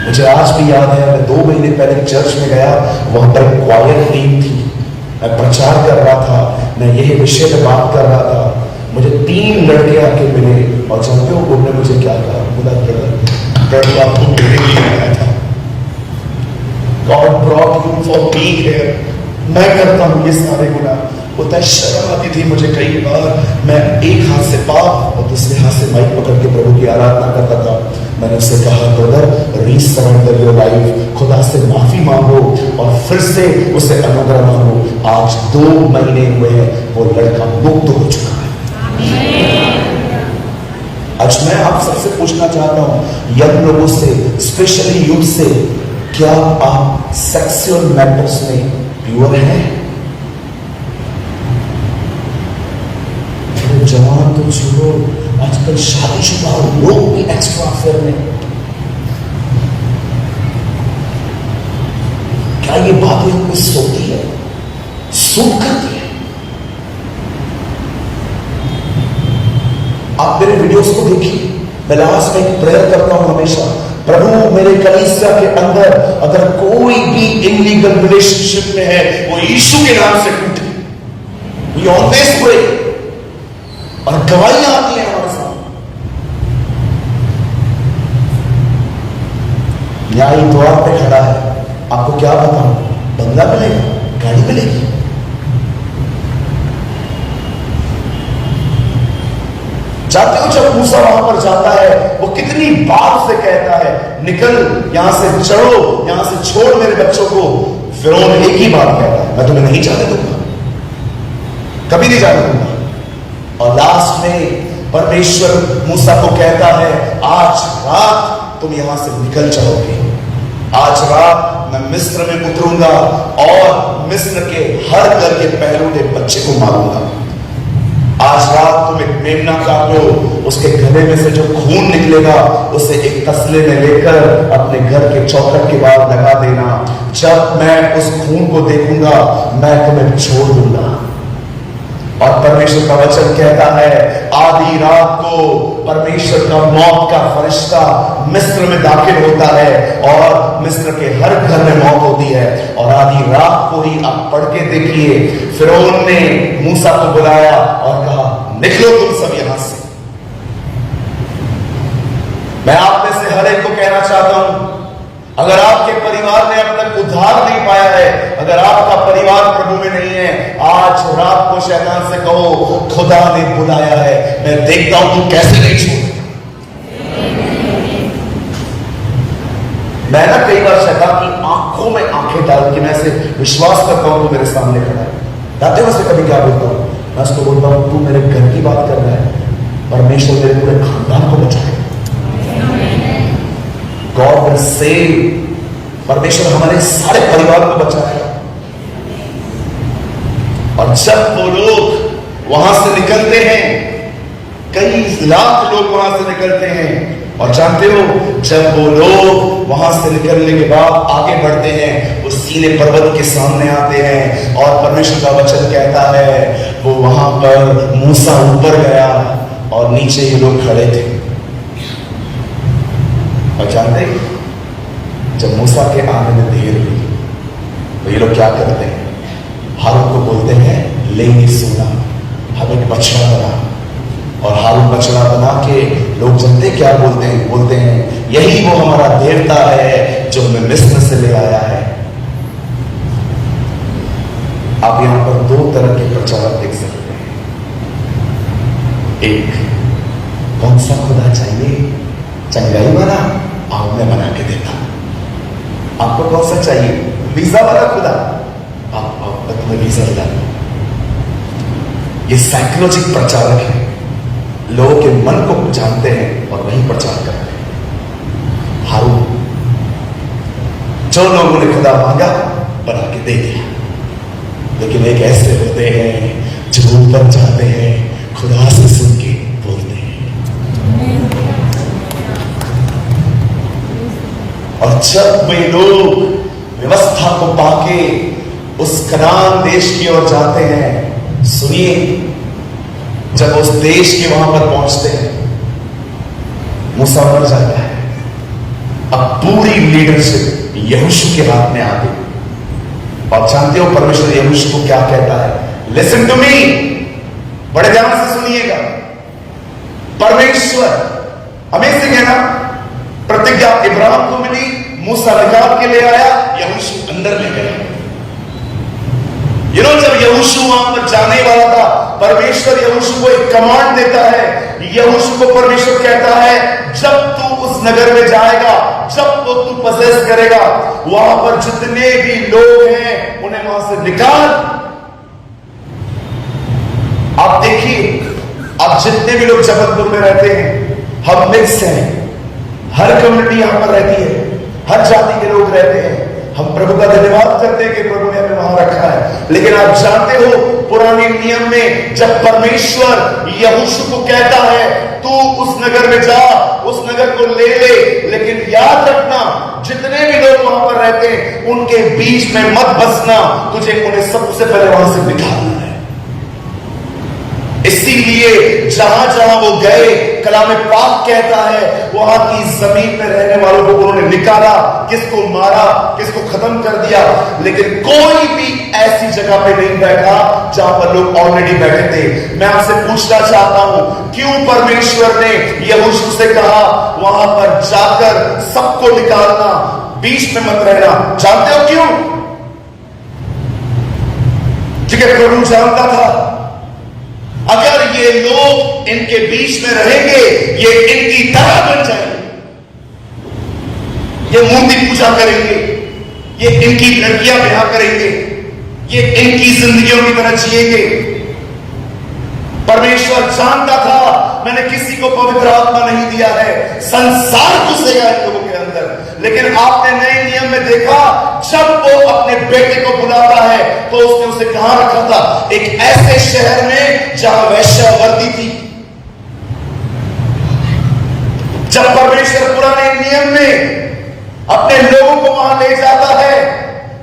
मुझे आज भी याद है, मैं 2 महीने पहले चर्च में गया, वहां पर क्वायर टीम थी। मैं प्रचार कर रहा था, मैं यही विषय पे बात कर रहा था। मुझे 3 लड़के आके मिले और जानते हो उन्होंने मुझे क्या कहा? बोला ब्रदर आपको मेरे लिए आया था। God brought you for me here। मैं करता हूं ये सारे गुनाह। होता है शर्म आती थी मुझे कई बार। मैं एक हाथ से पाप और दूसरे हाथ से माइक पकड़ के प्रभु की आराधना करता था। मैंने उससे कहा ब्रदर रीसरेंडर योर लाइफ, खुदा से माफी मांगो और फिर से उसे अनुग्रह मांगो। आज 2 महीने हुए हैं, वो लड़का मुक्त हो चुका है। आज मैं मैं आप सबसे पूछना चाहता हूं, यंग लोगों से, स्पेशली यूथ से, क्या आप सेक्सुअल मैटर्स में प्योर हैं? जवान तो छोड़ो, आजकल शादीशुदा लोग भी एक्स्ट्रा अफेयर में। क्या ये बातें हमको सोती है, सूट करती है? आप मेरे वीडियोस को देखिए, मैं लास्ट में एक प्रेयर करता हूं हमेशा, प्रभु मेरे कलीसिया के अंदर अगर कोई भी इनलीगल रिलेशनशिप में है, वो यीशु के नाम से टूटे। वी ऑलवेज प्रे, और गवाहियां आती हैं हमारे साथ। न्याय द्वार पे खड़ा है, आपको क्या बताऊं, बंगला मिलेगा, गाड़ी मिलेगी। जाते हो जब मूसा वहां पर जाता है, वो कितनी बार से कहता है, निकल यहां से, चढ़ो यहां से, छोड़ मेरे बच्चों को। फिरौन एक ही बात कहता है, मैं तुम्हें नहीं जाने दूंगा, कभी नहीं जाने दूंगा। और लास्ट में परमेश्वर मूसा को कहता है, आज रात तुम यहां से निकल जाओगे, आज रात मैं मिस्र में उतरूंगा और मिस्र के हर घर के पहलूने बच्चे को मारूंगा। आज रात तुम एक मेमना काटो, उसके गले में से जो खून निकलेगा उसे एक तसले में लेकर अपने घर के चौखट के बाहर लगा देना। जब मैं उस खून को देखूंगा मैं तुम्हें छोड़ दूंगा। और परमेश्वर का वचन कहता है, आधी रात को परमेश्वर का मौत का फरिश्ता मिस्र में दाखिल होता है और मिस्र के हर घर में मौत होती है। और आधी रात को ही आप पढ़ के देखिए, फिरौन ने मूसा को बुलाया और कहा, निकलो तुम सब यहां से। मैं आप में से हर एक को कहना चाहता हूं, अगर आपके परिवार ने अब तक उद्धार नहीं पाया है, अगर आपका परिवार प्रभु में नहीं है, आज रात को शैतान से कहो, खुदा ने बुलाया है, मैं देखता हूं तू कैसे नहीं छोड़ेगा। मैं ना कई बार शैतान की आंखों में आंखें डाल के मैं ऐसे विश्वास करता हूं, तो मेरे सामने खड़ा है, जानते हो उससे कभी क्या बोलता हूं, मैं उसको बोलता हूं, तू मेरे घर की बात कर रहा है, परमेश्वर मेरे पूरे खानदान को बचाए। गॉड विल सेव, परमेश्वर हमारे सारे परिवार को बचाएगा। और जब वो लोग वहां से निकलते हैं, कई लाख लोग वहां से निकलते हैं, और जानते हो जब वो लोग वहां से निकलने के बाद आगे बढ़ते हैं, वो सीने पर्वत के सामने आते हैं, और परमेश्वर का वचन कहता है वो वहां पर मूसा ऊपर गया और नीचे ये लोग खड़े थे। और जानते जब मूसा के आने में देर हुई तो ये लोग क्या करते हैं, हारून को बोलते हैं, ले ये सोना, हम एक बछड़ा बना। और हारून बछड़ा बना के लोग जानते क्या बोलते हैं, बोलते हैं यही वो हमारा देवता है जो हमें मिस्र से ले आया है। आप यहां पर दो तरह के प्रचारक देख सकते हैं। एक, कौन सा खुदा चाहिए, चंगाई वाला, आओ मैं बना के देता। आपको कौन सा चाहिए, वीजा वाला खुदा, आप तुम्हें वीजा दिला। ये साइकोलॉजिक प्रचारक है, लोगों के मन को जानते हैं और वही प्रचार करते हैं। हारून, जो लोगों ने खुदा मांगा बना के दे दिया, लेकिन एक ऐसे होते हैं जो ऊपर जाते हैं, खुदा से सुन के बोलते हैं। और जब वे लोग व्यवस्था को पाके उस कनान देश की ओर जाते हैं, सुनिए, जब उस देश के वहां पर पहुंचते हैं, मूसा मर जाता है। अब पूरी लीडरशिप यहोशू के हाथ में आ गई। और जानते हो परमेश्वर यहोशू को क्या कहता है, लिसन टू मी, बड़े ध्यान से सुनिएगा। परमेश्वर, अमेजिंग है ना, प्रतिज्ञा इब्राहिम को मिली, मूसा निकाल के ले आया, यहोशू अंदर ले गया। जब यहोशू वहां पर जाने वाला था, परमेश्वर यहोशू को एक कमांड देता है। यहोशू को परमेश्वर कहता है, जब तू उस नगर में जाएगा, जब तो तू पजेस करेगा, वहां पर जितने भी लोग हैं उन्हें वहां से निकाल। आप देखिए, अब जितने भी लोग जबलपुर में रहते हैं, हम मिक्स हैं, हर कम्युनिटी यहां पर रहती है, हर जाति के लोग रहते हैं। हम प्रभु का धन्यवाद करते हैं कि प्रभु ने हमें वहां रखा है। लेकिन आप जानते हो पुराने नियम में जब परमेश्वर यहोशू को कहता है तू उस नगर में जा, उस नगर को ले ले, लेकिन याद रखना जितने भी लोग वहां पर रहते हैं उनके बीच में मत बसना, तुझे उन्हें सबसे पहले वहां से निकालना है। इसीलिए जहां जहां वो गए, कलाम पाक कहता है वहां की जमीन में रहने वालों को उन्होंने निकाला, किसको मारा, किसको खत्म कर दिया, लेकिन कोई भी ऐसी जगह पे नहीं बैठा जहां पर लोग ऑलरेडी बैठे थे। मैं आपसे पूछना चाहता हूं क्यों परमेश्वर ने यहोशू से कहा वहां पर जाकर सबको निकालना, बीच में मत रहना? जानते हो क्यों? क्योंकि प्रभु जानता था अगर ये लोग इनके बीच में रहेंगे ये इनकी तरह बन जाएंगे, ये मूर्ति पूजा करेंगे, ये इनकी लड़कियां ब्याह करेंगे, ये इनकी जिंदगियों की तरह जिएंगे। परमेश्वर जानता था मैंने किसी को पवित्र आत्मा नहीं दिया है, संसार घुसेगा इन लोगों के अंदर। लेकिन आपने नए नियम में देखा जब वो अपने बेटे को बुलाता है तो उसने उसे कहां रखा था? एक ऐसे शहर में जहां वैश्यावर्ती थी। जब परमेश्वर पुराने नियम में अपने लोगों को वहां ले जाता है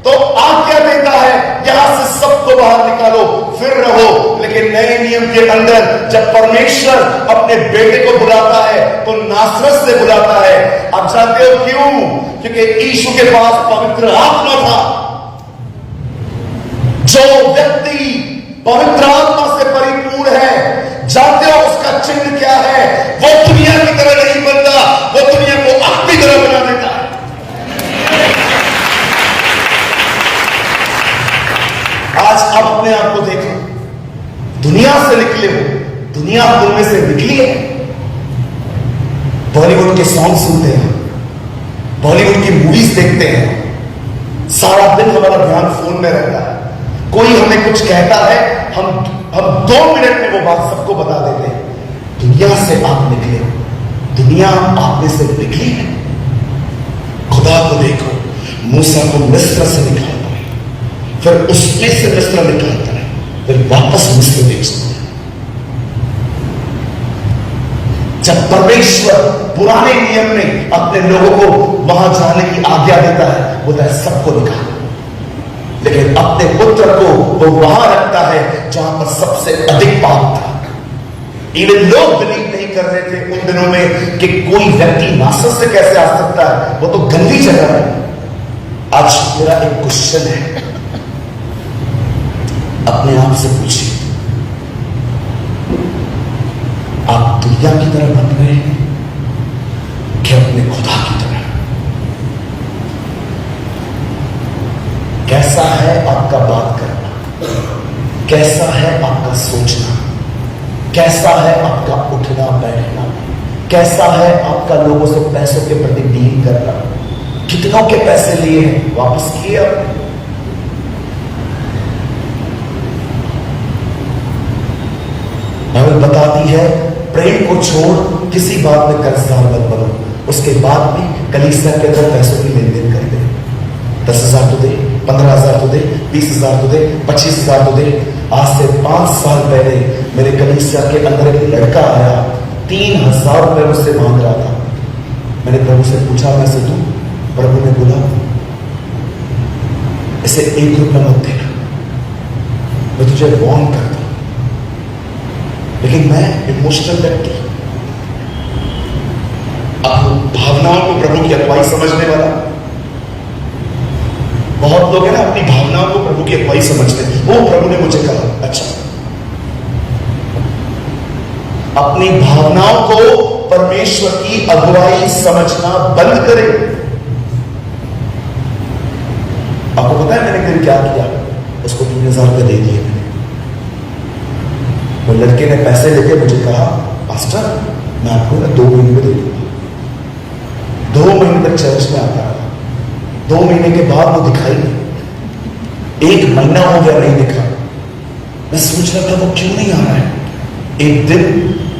तो आज्ञा देता है यहां से सबको बाहर निकालो, फिर रहो। लेकिन नए नियम के अंदर जब परमेश्वर अपने बेटे को बुलाता है तो नासरत से बुलाता है। आप जानते हो क्यों? क्योंकि यीशु के पास पवित्र आत्मा था। जो व्यक्ति पवित्र आत्मा से परिपूर्ण है, जानते हो उसका चिन्ह क्या है? वो दुनिया की तरह नहीं बनता, वो दुनिया को अपनी तरह बना देता है। आज आप अपने आप को देखो, दुनिया से निकले हो, दुनिया तुम में से निकली है। बॉलीवुड के सॉन्ग सुनते हैं, बॉलीवुड की मूवीज देखते हैं, सारा दिन हमारा ध्यान फोन में रहता है। कोई हमें कुछ कहता है, हम 2 मिनट में वो बात सबको बता देते हैं। दुनिया से आप निकले हो, दुनिया आप में से निकली है। खुदा को देखो, मूसा को मिस्र से निकालता है, फिर उसमें से मिस्र निकालता है, फिर वापस मिस्र भेजता है। जब परमेश्वर पुराने नियम में अपने लोगों को वहां जाने की आज्ञा देता है, बोलता है सबको निकाल, लेकिन अपने पुत्र को वो वहां रखता है जहां पर सबसे अधिक पाप था। इवन लोग बिलीव नहीं कर रहे थे उन दिनों में कि कोई व्यक्ति नासरत से कैसे आ सकता है, वो तो गंदी जगह है। आज मेरा एक क्वेश्चन है, अपने आप से पूछिए, आप दुनिया की तरह बन रहे हैं कि अपने खुदा की तरह? कैसा है आपका बात करना, कैसा है आपका सोचना, कैसा है आपका उठना बैठना, कैसा है आपका लोगों से पैसों के प्रति डील करना? कितनों के पैसे लिए हैं, वापस किए आपने? बाइबल बताती है प्रेम को छोड़ किसी बात में कर्जदार मत बनो। उसके बाद भी कलीसिया के अंदर पैसों की लेन देन कर दे। 10,000 तो दे, 15,000 तो दे, 20,000 तो दे, 25,000 तो दे। आज से 5 साल पहले मेरे कलीसिया के अंदर एक लड़का आया, 3,000 रुपए मुझसे मांग रहा था। मैंने प्रभु से पूछा मैं से दूं? प्रभु ने बोला इसे 1 रुपया मत देना, मैं तुझे वार्न करता। लेकिन मैं इमोशनल व्यक्ति, अब भावनाओं को प्रभु की अगुवाई समझने वाला। बहुत लोग हैं ना अपनी भावनाओं को प्रभु की अगुवाई समझते हैं। वो प्रभु ने मुझे कहा अच्छा, अपनी भावनाओं को परमेश्वर की अगुवाई समझना बंद करें। आपको पता है मैंने फिर क्या किया? उसको 3,000 रुपए दे दिए। वो लड़के ने पैसे लेके मुझे कहा पास्टर मैं आपको ना 2 महीने में दे दूंगा। 2 महीने तक चर्च में आता रहा। 2 महीने के बाद वो दिखाई नहीं। 1 महीना हो गया नहीं दिखा। मैं सोच रहा था वो क्यों नहीं आ रहा है। एक दिन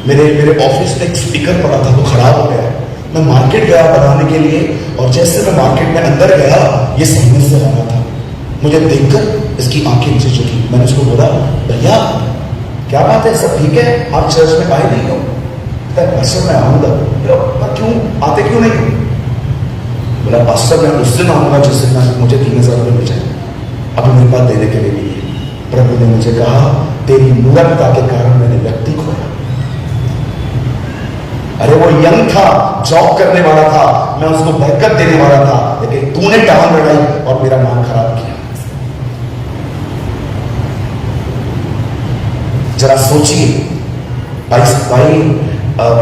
मेरे मेरे ऑफिस में एक स्पीकर पड़ा था, वो खराब हो गया। मैं मार्केट गया बनाने के लिए, और जैसे मैं मार्केट में अंदर गया, ये सामने से आ रहा था। मुझे देखकर इसकी आंखें नीचे झुकी। मैंने उसको बोला, भैया क्या बात है, सब ठीक है, आप चर्च में आए नहीं हो? पास्टर मैं आऊंगा। पर क्यों आते, क्यों नहीं? बोला पास्टर मैं उस दिन आऊंगा जिस दिन मुझे 3,000 रुपये मिल जाए, अब मेरे पास देने के लिए नहीं है। प्रभु ने मुझे कहा, तेरी मूर्खता के कारण मैंने व्यक्ति खोया। अरे वो यंग था, जॉब करने वाला था, मैं उसको बरकत देने वाला था, लेकिन तूने टांग लड़ाई और मेरा नाम खराब किया। जरा सोचिए भाई,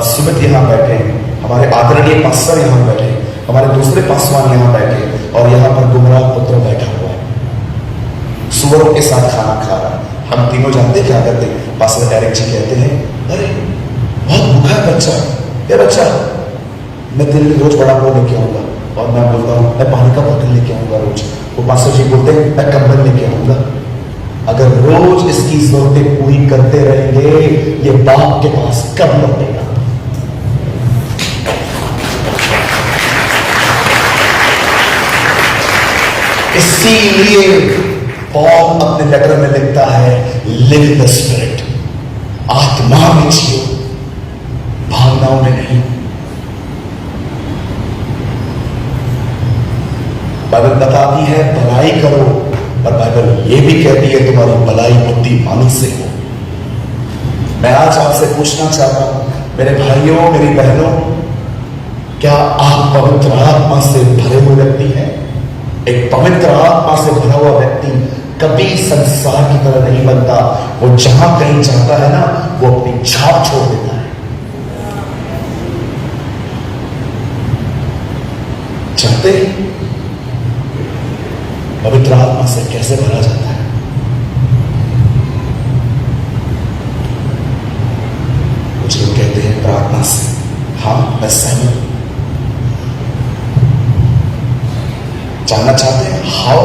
सुमित यहां बैठे, हमारे आदरणीय पास्टर यहां बैठे, हमारे दूसरे पासवान यहां बैठे, और यहां पर गुमराह पुत्र बैठा हुआ है, सुअरों के साथ खाना खा रहा है। हम तीनों जानते क्या करते? पास्टर एरिक जी कहते हैं, अरे बहुत भूखा है बच्चा, ये बच्चा मैं तेरे लिए रोज बड़ा पाव लेके आऊंगा, और मैं बोलता हूँ मैं पानी का बोतल लेके आऊंगा रोज। वो पास्टर जी बोलते हैं मैं कंबल लेके आऊंगा। अगर रोज इसकी जरूरतें पूरी करते रहेंगे, ये बाप के पास कब लौटेगा? इसीलिए पॉल अपने लेटर में लिखता है, लिव इन द स्पिरिट, आत्मा में जियो, भावनाओं में नहीं। बाइबल बताती है भलाई करो, और बाइबल ये भी कहती है तुम्हारी भलाई बुद्धिमानी से हो। मैं आज आपसे पूछना चाहता हूं मेरे भाइयों, मेरी बहनों, क्या आप पवित्र आत्मा से भरे हुए व्यक्ति हैं? एक पवित्र आत्मा से भरा हुआ व्यक्ति कभी संसार की तरह नहीं बनता। वो जहां कहीं जाता है ना, वो अपनी छाप छोड़ देता है। चाहते पवित्र आत्मा से कैसे भरा जाता है? कुछ लोग कहते हैं प्रार्थना से। हाँ, मैं सहमत हूं। जानना चाहते हैं how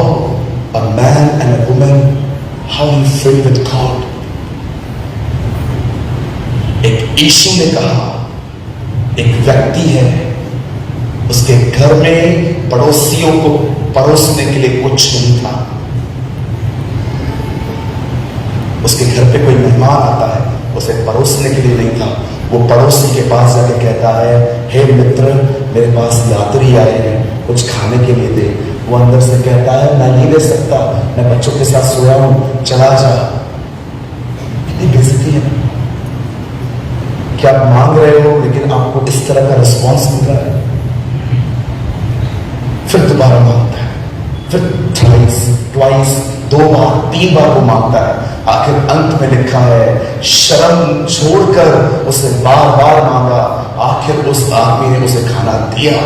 a man and a woman, how you feel with God? एक यीशु ने कहा, एक व्यक्ति है, उसके घर में पड़ोसियों को परोसने के लिए कुछ नहीं था। उसके घर पे कोई मेहमान आता है, उसे परोसने के लिए नहीं था। वो पड़ोसी के पास जाके कहता है, हे मित्र, मेरे पास यात्री आए हैं, कुछ खाने के लिए दे। वो अंदर से कहता है, मैं नहीं दे सकता, मैं बच्चों के साथ सोया हूं, चला जा। कितनी बेइज्जती है। क्या आप मांग रहे हो, लेकिन आपको इस तरह का रिस्पॉन्स मिल रहा है? फिर दोबारा मांगता है, फिर ट्वाइस, 2 बार, 3 बार वो मांगता है। आखिर अंत में लिखा है, शर्म छोड़कर उसे बार बार मांगा। आखिर उस आदमी ने उसे खाना दिया।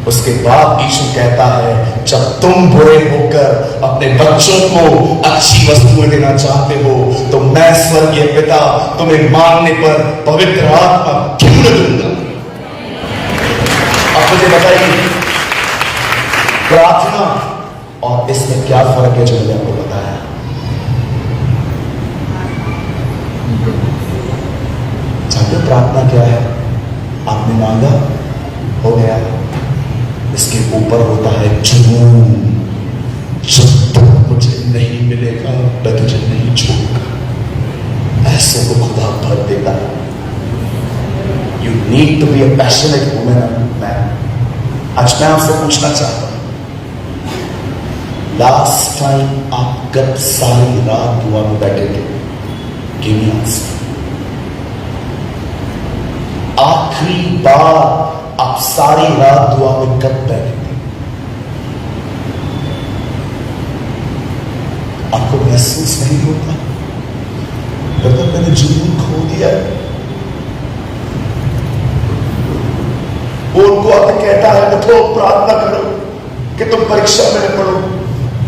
उसके बाद यीशु कहता है, जब तुम बुरे होकर अपने बच्चों को अच्छी वस्तुएं देना चाहते हो, तो मैं स्वर्गीय पिता तुम्हें मांगने पर पवित्र आत्मा क्यों न दूंगा? अब मुझे बताइए, प्रार्थना और इसमें क्या फर्क है जो मैंने आपको बताया? जानते हो प्रार्थना क्या है? आपने मांगा, हो गया। इसके ऊपर होता है जुनून, जब तक मुझे नहीं मिलेगा मैं तुझे नहीं छोड़ूंगा। ऐसे को खुदा भर देता है। You need to be a passionate woman and man. आज मैं आपसे पूछना चाहता हूं, लास्ट टाइम आप कब सारी रात दुआ में बैठे थे? Give me answer. आखिरी बार आप सारी रात दुआ में कब बैठे थे? आपको महसूस नहीं होता मतलब मैंने जुनून खो दिया? वो उनको आके कहता है, उठो प्रार्थना करो कि तुम परीक्षा में न पढ़ो।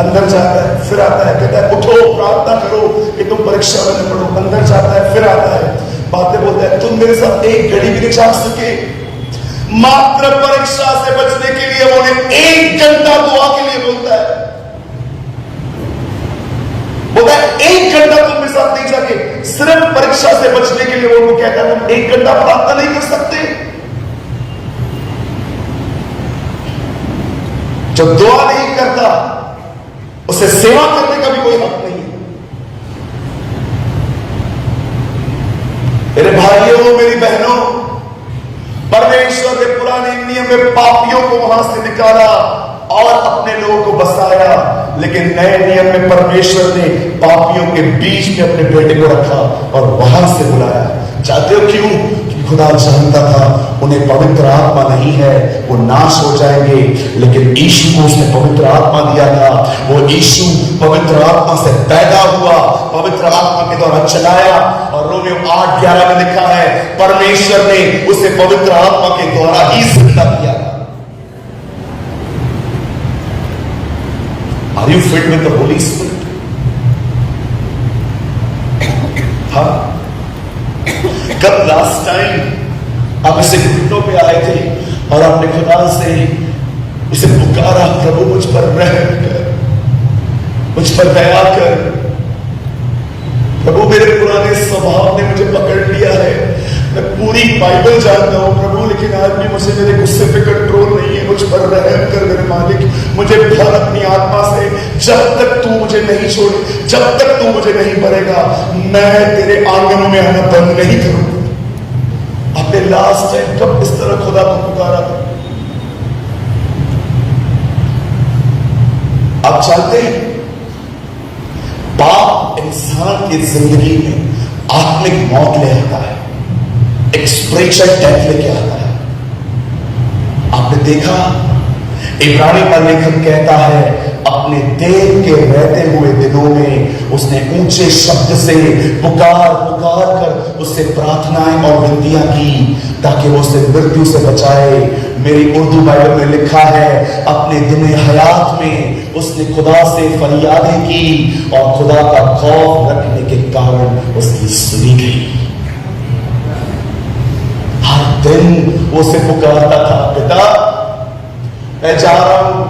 अंदर जाता है, फिर आता है, कहता है उठो प्रार्थना करो कि तुम परीक्षा में न पढ़ो। अंदर जाता है, फिर आता है, बातें बोलता है, तुम मेरे साथ एक घड़ी भी नहीं जा सके। मात्र परीक्षा से बचने के लिए वो 1 घंटा दुआ के लिए बोलता है। 1 घंटा तुम मेरे साथ नहीं जाके सिर्फ परीक्षा से बचने के लिए वो उनको कहता है तुम 1 घंटा प्रार्थना नहीं कर सकते? जो दुआ नहीं करता उसे सेवा करने का भी कोई हक नहीं है। मेरे भाइयों, मेरी बहनों, परमेश्वर ने पुराने नियम में पापियों को वहां से निकाला और अपने लोगों को बसाया, लेकिन नए नियम में परमेश्वर ने पापियों के बीच में अपने बेटे को रखा और वहां से बुलाया। चाहते हो क्यों? कि खुदा जानता था उन्हें पवित्र आत्मा नहीं है, वो नाश हो जाएंगे, लेकिन यीशु को उसने पवित्र आत्मा दिया था। वो यीशु पवित्र आत्मा से पैदा हुआ, पवित्र आत्मा के द्वारा चलाया, और रोमियो 8:11 में लिखा है परमेश्वर ने उसे पवित्र आत्मा के द्वारा ही जिंदा किया। Are you filled with the Holy Spirit? हाँ, कब लास्ट टाइम आप इसे घुटनों पे आए थे और आपने खुदा से इसे पुकारा, प्रभु मुझ पर रहम कर, मुझ पर दया कर, प्रभु मेरे पुराने स्वभाव ने मुझे पकड़ लिया है, मैं पूरी बाइबल जानता हूं प्रभु, लेकिन आज भी मुझे मेरे गुस्से पे कंट्रोल नहीं है, मुझ पर रहम कर मेरे मालिक, मुझे भर अपनी आत्मा से, जब तक तू मुझे नहीं छोड़े, जब तक तू मुझे नहीं भरेगा, मैं तेरे आंगनों में आना बंद नहीं करूंगा। आपने लास्ट टाइम कब इस तरह खुदा को पुकारा था? आप जानते हैं पाप इंसान की जिंदगी में आत्मिक मौत ले आता है, एक स्पिरिचुअल डेथ लेके आता है। आपने देखा इब्रानी पर लेखक कहता है अपने देह के रहते हुए दिनों में उसने ऊंचे शब्द से पुकार पुकार कर उससे प्रार्थनाएं और विनतियां की ताकि वो उसे मृत्यु से बचाए। मेरी उर्दू बाइबल में लिखा है अपने दिन हयात में उसने खुदा से फरियादें की और खुदा का खौफ रखने के कारण उसकी सुनी गई। हर दिन वो उसे पुकारता था, पिता मैं जा रहा हूं,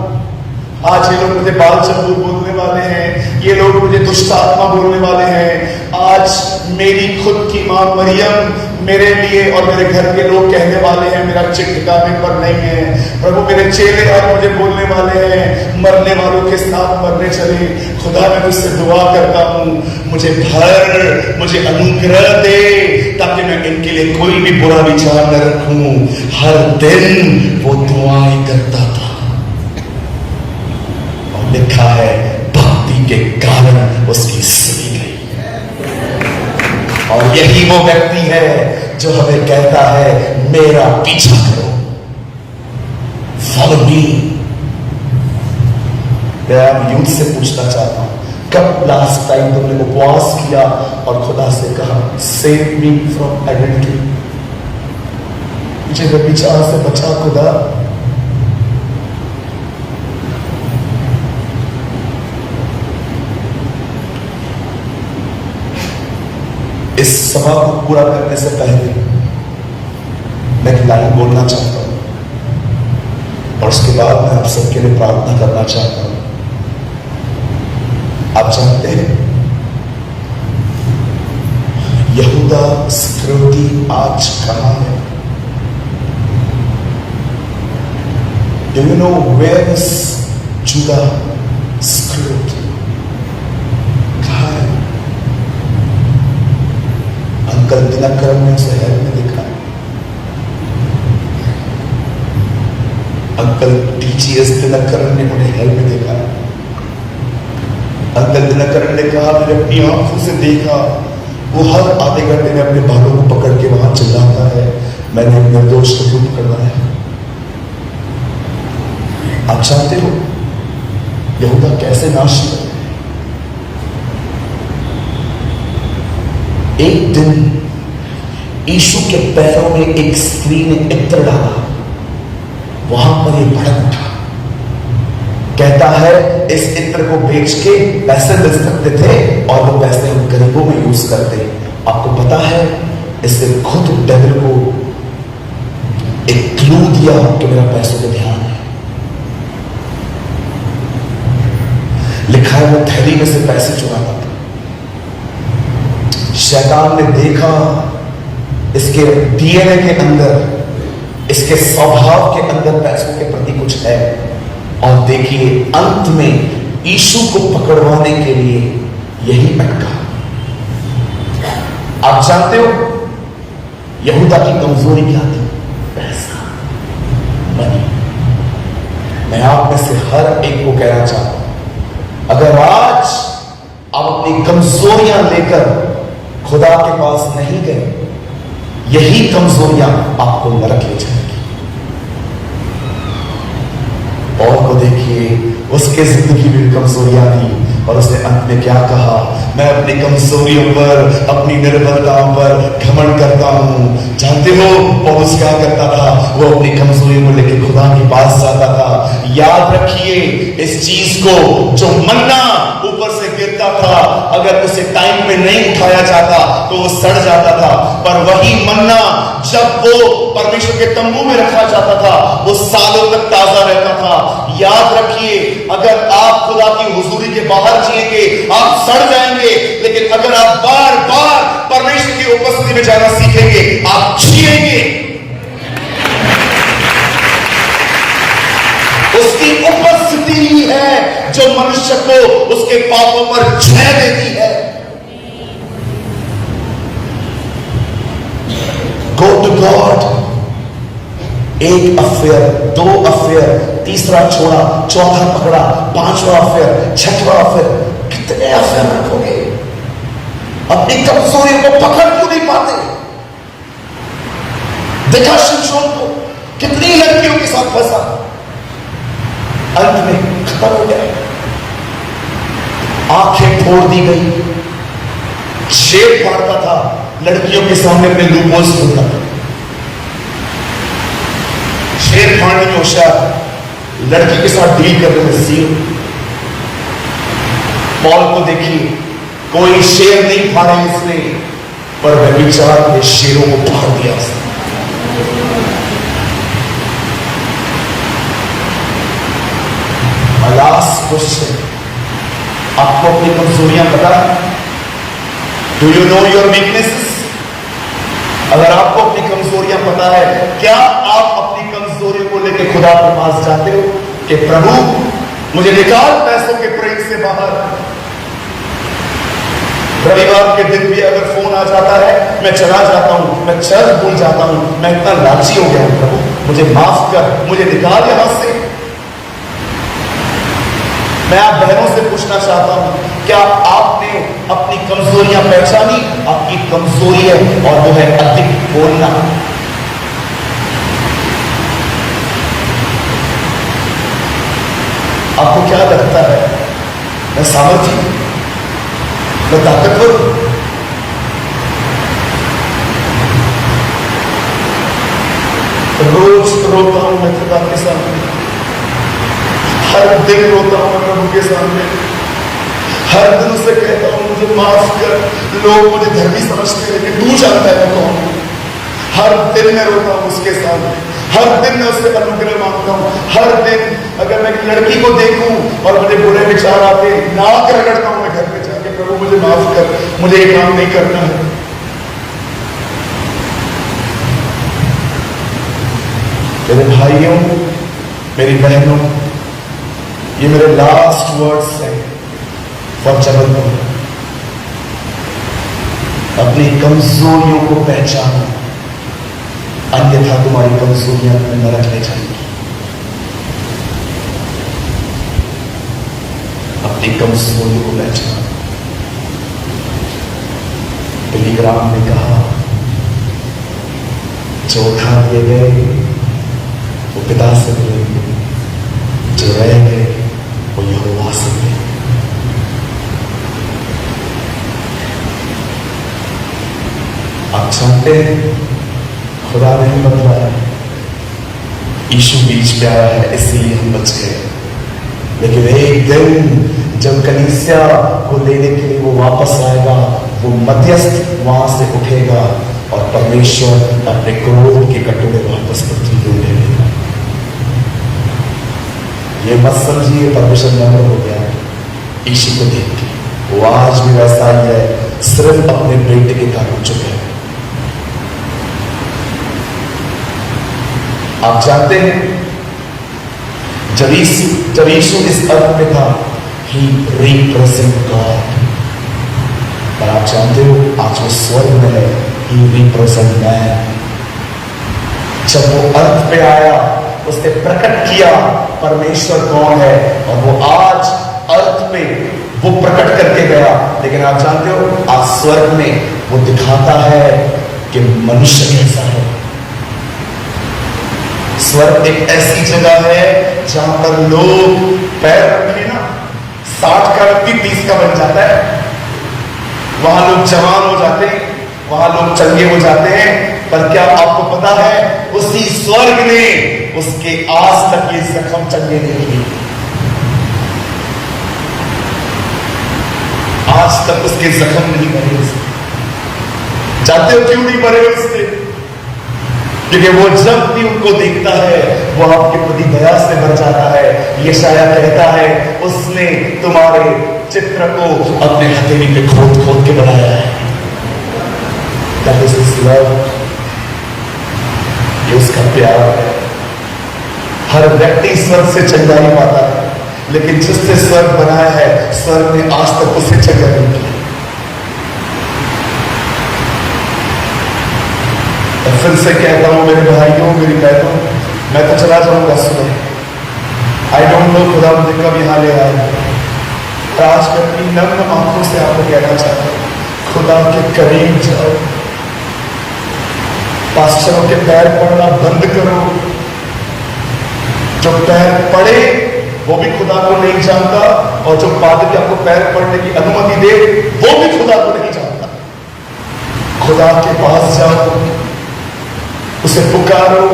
आज ये लोग मुझे बाल चंदूर बोलने वाले हैं, ये लोग मुझे दुष्ट आत्मा बोलने वाले हैं, आज मेरी खुद की मां मरियम मेरे लिए और मेरे घर के लोग कहने वाले हैं मेरा चिट ठिकाने पर नहीं है, प्रभु मेरे चेले आज मुझे बोलने वाले हैं मरने वालों के साथ मरने चले। खुदा मैं तुझसे दुआ करता हूं, मुझे भर, मुझे अनुग्रह दे ताकि मैं इनके लिए कोई भी बुरा विचार न रखूं। हर दिन वो दुआएं करता था। लिखा है भक्ति के कारण उसकी सुनी गई। और यही वो व्यक्ति है जो हमें कहता है मेरा पीछा करो, फॉलो मी। मैं अब यूथ से पूछना चाहता हूं कब लास्ट टाइम तुमने उपवास किया और खुदा से कहा सेव मी फ्रॉम एडल्ट्री, मुझे व्यभिचार से बचा खुदा। इस सभा को पूरा करने से पहले मैं एक लाइन बोलना चाहता हूं और उसके बाद मैं आप सबके लिए प्रार्थना करना चाहता हूं। आप जानते हैं यहूदा इस्करियोती आज कहां है? Do you know where is Judah Iscariot? कहां है? अंकल दिनकरण ने उसे हेल में देखा, अंकल टीजीएस दिनकरण ने उन्हें हेल में देखा। अंकल दिनकरण ने कहा मैंने अपनी आंखों से देखा वो हर आधे घंटे में अपने बालों को पकड़ के वहां चिल्लाता है मैंने निर्दोष को खून करवाया। आप जानते हो यहूदा कैसे नाश हुआ? एक दिन यीशु के पैरों में एक स्त्री ने इत्र डाला, वहां पर ये भड़क उठा। कहता है इस इत्र को बेच के पैसे मिल सकते थे और वो पैसे हम गरीबों में यूज करते। आपको पता है इसने खुद डेविल को एक क्लू दिया कि मेरा पैसों पे ध्यान है। लिखा है वो थैली में से पैसे चुराता था। शैतान ने देखा इसके डीएनए के अंदर, इसके स्वभाव के अंदर पैसों के प्रति कुछ है। और देखिए अंत में यीशु को पकड़वाने के लिए यही अटका। आप जानते हो यहूदा की कमजोरी क्या थी? पैसा, मनी। मैं आप में से हर एक को कहना चाहता हूं, अगर आज आप अपनी कमजोरियां लेकर खुदा के पास नहीं गए, यही कमजोरियां आपको नरक ले जाएंगी। पौल को देखिए, उसके जिंदगी में कमजोरियां थी और उसने अंत में क्या कहा? मैं अपनी कमजोरियों पर, अपनी निर्बलताओं पर घमंड करता हूं। जानते हो पौलुस क्या करता था? वो अपनी कमजोरियों को लेकर खुदा के पास जाता था। याद रखिए इस चीज को, जो मन्ना ऊपर से गिरता था, अगर उसे टाइम पे नहीं उठाया जाता तो वो सड़ जाता था, पर वही मन्ना जब वो परमेश्वर के तंबू में रखा जाता था वो सालों तक ताजा रहता था। याद रखिए, अगर आप खुदा की हुजूरी के बाहर जिएंगे आप सड़ जाएंगे, लेकिन अगर आप बार बार परमेश्वर की उपस्थिति में जाना सीखेंगे आप जिएंगे। उसकी उपस्थिति ही है जो मनुष्य को उसके पापों पर जय देती है। Go to God. एक अफेयर, दो अफेयर, तीसरा छोड़ा, चौथा पकड़ा, पांचवा अफेयर, छठवा अफेयर, कितने अफेयर रखोगे? अपनी कमजोरी को पकड़ क्यों नहीं पाते? देखा शिमशोन को कितनी लड़कियों के साथ फंसा, अंत में खत्म हो गया, आंखें फोड़ दी गई। शेर फाड़ता था, लड़कियों के सामने अपने लूपोल्स खोलता था। शेर फाड़ने में होशियार, लड़की के साथ डील करने में सीख। पौल को देखिए, कोई शेर नहीं फाड़े इसने, पर व्यभिचार के शेरों को फाड़ दिया उसने। लास्ट क्वेश्चन, आपको अपनी कमजोरियां पता है? Do you know your weaknesses? अगर आपको अपनी कमजोरियां पता है, क्या आप अपनी कमजोरियों को लेकर खुदा के पास जाते हो कि प्रभु मुझे निकाल पैसों के प्रेम से बाहर? रविवार के दिन भी अगर फोन आ जाता है मैं चला जाता हूं, मैं चर्च भूल जाता हूं, मैं इतना लालची हो गया हूं, प्रभु मुझे माफ कर, मुझे निकाल यहां से। मैं आप बहनों से पूछना चाहता हूं, क्या आपने अपनी कमजोरियां पहचानी? आपकी कमजोरी है और वो है अधिक बोलना। आपको क्या लगता है मैं सामर्थी, मैं ताकतवर? रोज रोता हूं मैं खुदा के सामने, हर दिन रोता हूं प्रभु के सामने, हर दिन उसे कहता हूं मुझे माफ कर। लोग मुझे धर्मी समझते हैं लेकिन तू जानता है मैं कौन हूं। हर दिन मैं रोता हूं उसके सामने, हर दिन मैं उससे अनुग्रह मांगता हूं। हर दिन अगर मैं एक लड़की को देखूं और मुझे बुरे विचार आते, नाक रगड़ता हूं मैं घर पे जाके, प्रभु मुझे माफ कर, मुझे ये काम नहीं करना है। मेरे भाइयों, मेरी बहनों, ये मेरे लास्ट वर्ड्स हैं फॉर जबलपुर। अपनी कमजोरियों को पहचानो, अन्यथा तुम्हारी कमजोरियां नरक ले जाएंगी। अपनी कमजोरियों को पहचानो। बिली ग्राहम ने कहा, जो उठा दिए गए वो पिता से मिलेंगे, जो रह गए वो यहोवा से मिलेंगे। आप जानते हैं खुदा ने हमें बताया यीशु बीच पे आया है इसलिए हम बच गए, लेकिन एक दिन जब कलीसिया को लेने के लिए वो वापस आएगा, वो मध्यस्थ वहां से उठेगा और परमेश्वर अपने क्रोध के कटोरे वापस पृथ्वी को ले लेगा। ये मत समझिए परमेश्वर नम्र हो गया यीशु को देख के, वो आज भी वैसा ही है। सिर्फ अपने बेटे के कारण चुके हैं। आप जानते हैं, जब यीशु इस अर्थ में था, ही रिप्रेजेंट गॉड। पर आप जानते हो, आज वो स्वर्ग में है, ही रिप्रेजेंट मैन। जब वो अर्थ पे आया, उसने प्रकट किया परमेश्वर कौन है, और वो आज अर्थ में वो प्रकट करके गया। लेकिन आप जानते हो, आज स्वर्ग में वो दिखाता है कि मनुष्य कैसा है। स्वर्ग एक ऐसी जगह है जहां पर लोग पैर रखे ना, 60 का व्यक्ति 30 का बन जाता है। वहां लोग जवान हो जाते हैं, वहां लोग चंगे हो जाते हैं। पर क्या आपको पता है, उसी स्वर्ग ने उसके आज तक ये जख्म चंगे नहीं किए। आज तक उसके जख्म नहीं भरे उसने। जानते हो क्यों नहीं भरे उसने? क्योंकि वो जब भी उनको देखता है, वो आपके प्रति दया से भर जाता है। यशाया कहता है, उसने तुम्हारे चित्र को अपने हथेली पे खोद खोद के बनाया है। That is his love। ये उसका प्यार है। हर व्यक्ति स्वर्ग से चंगाई पाता है, लेकिन जिसने स्वर्ग बनाया है, स्वर्ग ने आज तक उसे चंगा नहीं किया। फिर से कहता हूं मेरे भाइयों, मेरी बहनों, मैं तो चला जाऊंगा सुबह। आई डोंट नो खुदा मुझे कब यहां ले आए। आज मैं अपनी नम्र आंखों से आपको कहना चाहता हूं, खुदा के करीब जाओ। पास्टरों के पैर पड़ना बंद करो। जो पैर पड़े वो भी खुदा को नहीं जानता, और जो पादरी आपको पैर पड़ने की अनुमति दे वो भी खुदा को नहीं जानता। खुदा के पास जाओ, उसे पुकारो,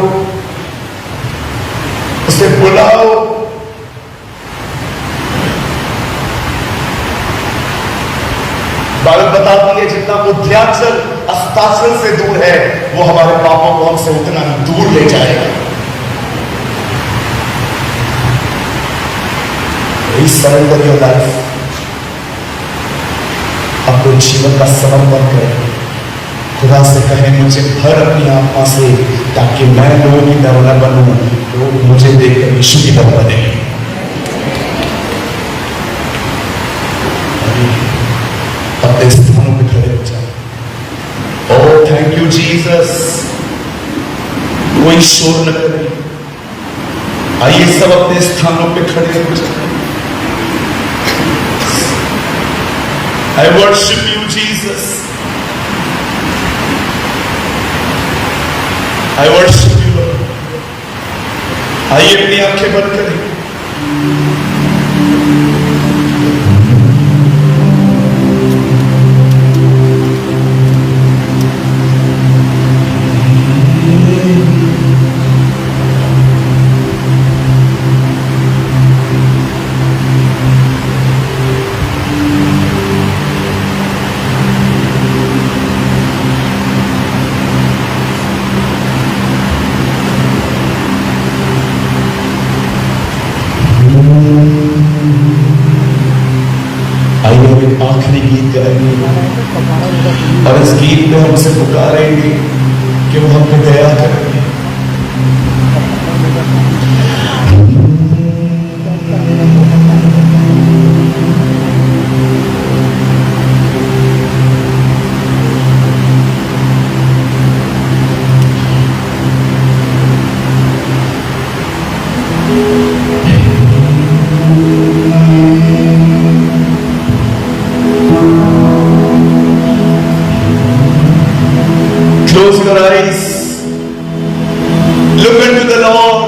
उसे बुलाओ। बाइबल बताती है, जितना उद्याचल अस्ताचल से दूर है, वो हमारे पापों को हमसे उतना ही दूर ले जाएगा। सरेंडर योर लाइफ, अपने जीवन का समर्पण करें। खुदा से कहें, मुझे भर अपनी आत्मा से, ताकि मैं लोगों की तरह न बनूं, लोग मुझे देखकर यीशु की तरह बने। अपने स्थानों पे खड़े हो जाए। Oh thank you Jesus. कोई शोर न करें। आइए सब अपने स्थानों पे खड़े हो जाए। I worship you, Jesus. I worship you, Lord. आइए अपनी आंखें बंद करें। आखिरी गीत गाएंगे, और इस गीत में हमसे पुकारेंगे कि वो हम पे दया करेंगे। Close your eyes. Look unto the Lord.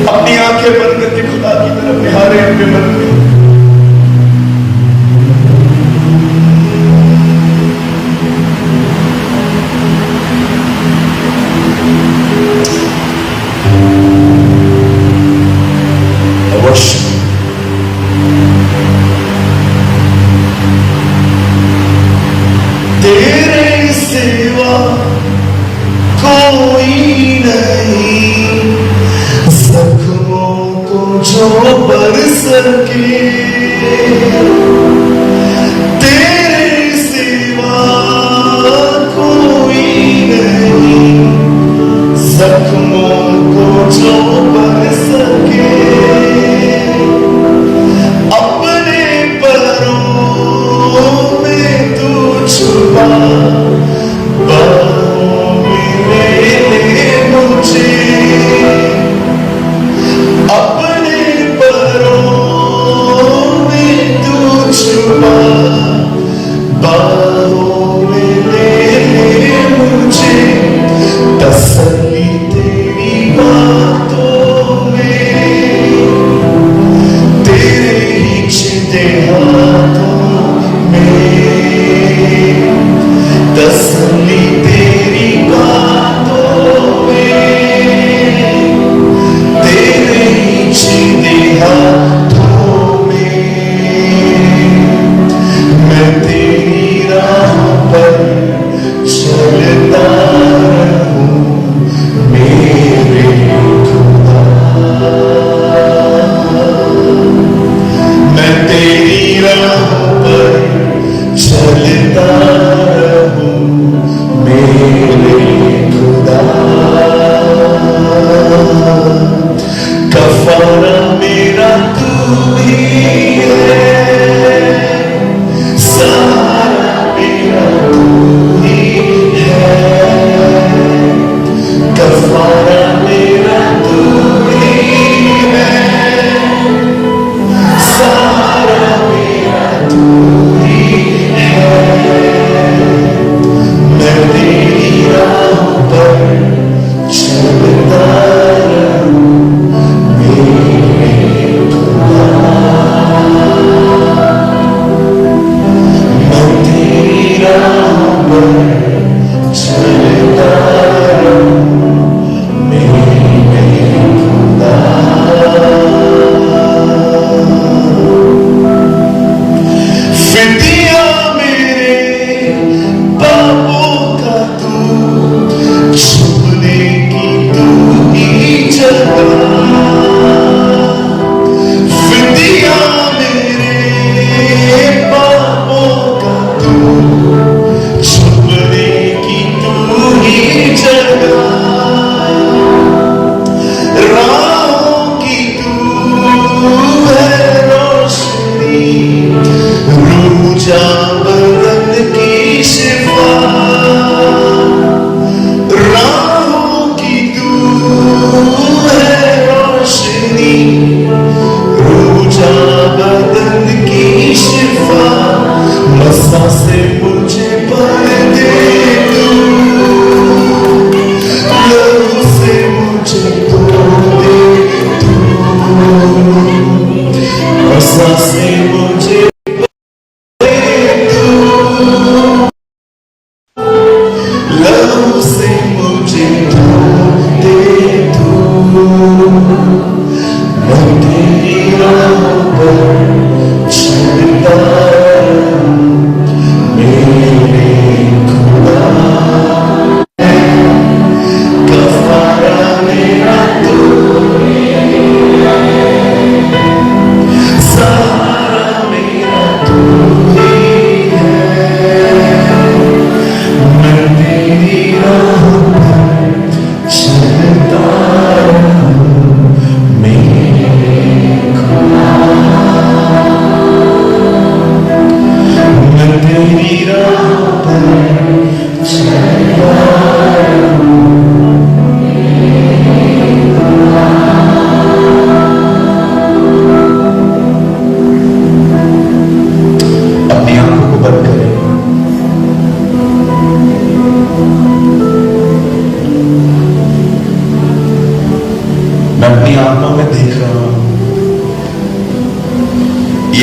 अपनी आंखें बंद करके खुदा की तरफ निहारे अपने मन में। तेरे सिवा कोई नहीं, जख्मों को जो बर सके। तेरे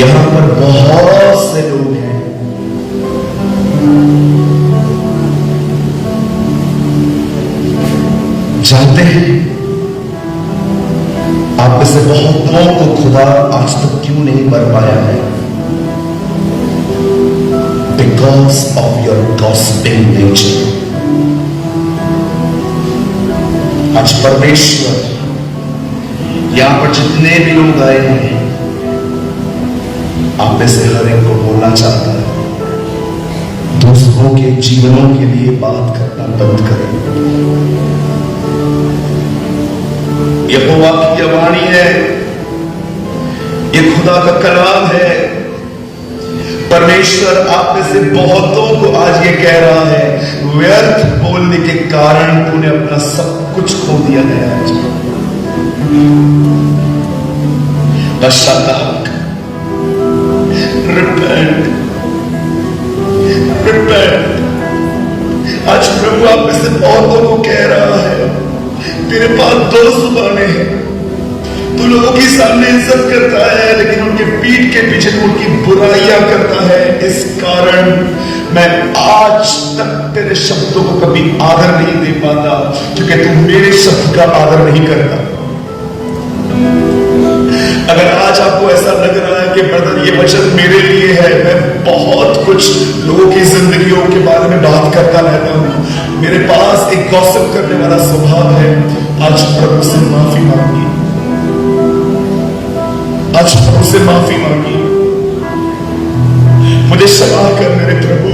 यहां पर बहुत से लोग हैं जानते हैं आप में से बहुतों को खुदा आज तक क्यों नहीं मर पाया है? Because of your gossiping nature. आज परमेश्वर यहां पर जितने भी लोग आए हैं आप में से हर एक को बोलना चाहता है, दूसरों के जीवनों के लिए बात करना बंद करें। यहोवा की यह वाणी है, यह खुदा का कलाम है। परमेश्वर आप में से बहुतों को आज ये कह रहा है, व्यर्थ बोलने के कारण तूने अपना सब कुछ खो दिया है। आज पश्चाताप, रिपेंट, रिपेंट। आज प्रभु आप में से बहुतों को कह रहा है, तेरे पास दो जुबानें हैं, तू लोगों के सामने इज्जत करता है लेकिन उनके पीठ के पीछे उनकी बुराइयां करता है। इस कारण मैं आज तक तेरे शब्दों को कभी आदर नहीं दे पाता, क्योंकि तू मेरे शब्द का आदर नहीं करता। अगर आज आपको ऐसा लग रहा है कि ब्रदर ये वचन मेरे लिए है, मैं बहुत कुछ लोगों की जिंदगियों के बारे में बात करता रहता हूं, मेरे पास एक गॉसिप करने वाला स्वभाव है, आज प्रभु से माफी मांगी, आज प्रभु से माफी मांगी। मुझे क्षमा कर मेरे प्रभु,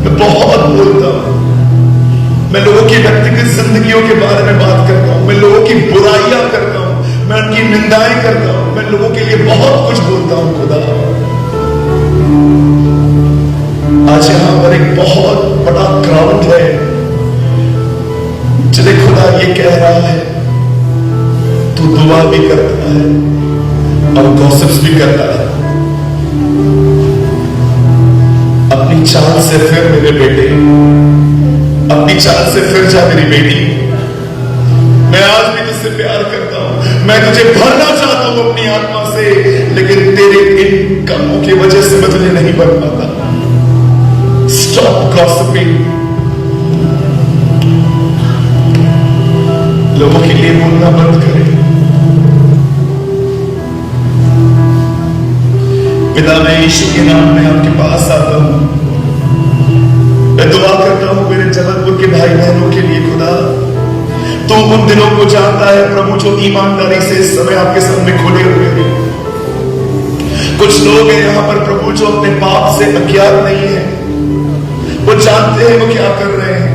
मैं बहुत बोलता हूं, मैं लोगों की व्यक्तिगत जिंदगियों के बारे में बात करता हूं, मैं लोगों की बुराइयां करता हूं, मैं उनकी निंदाएं करता हूं, मैं लोगों के लिए बहुत कुछ बोलता हूं। खुदा आज यहां पर एक बहुत बड़ा क्राउड है जिन्हें खुदा ये कह रहा है, तू दुआ भी करता है और गॉसिप्स भी करता है। अपनी चाल से फिर मेरे बेटे, अपनी चाल से फिर जा मेरी बेटी। मैं आज भी तुझसे प्यार करता हूं, मैं तुझे भरना चाहता हूं अपनी आत्मा से, लेकिन तेरे इन कामों की वजह से मैं तुझे नहीं भर पाता। Stop gossiping. लोगों के लिए बोलना बंद करें। पिता, मैं यीशु के नाम में आपके पास आता हूं, मैं दुआ करता हूं मेरे जबलपुर के भाई बहनों के लिए। खुदा तू उन दिनों को जानता है प्रभु, जो ईमानदारी से इस समय आपके सामने खुले हुए हैं। कुछ लोग हैं यहां पर प्रभु जो अपने पाप से अज्ञात नहीं है, वो जानते हैं वो क्या कर रहे हैं,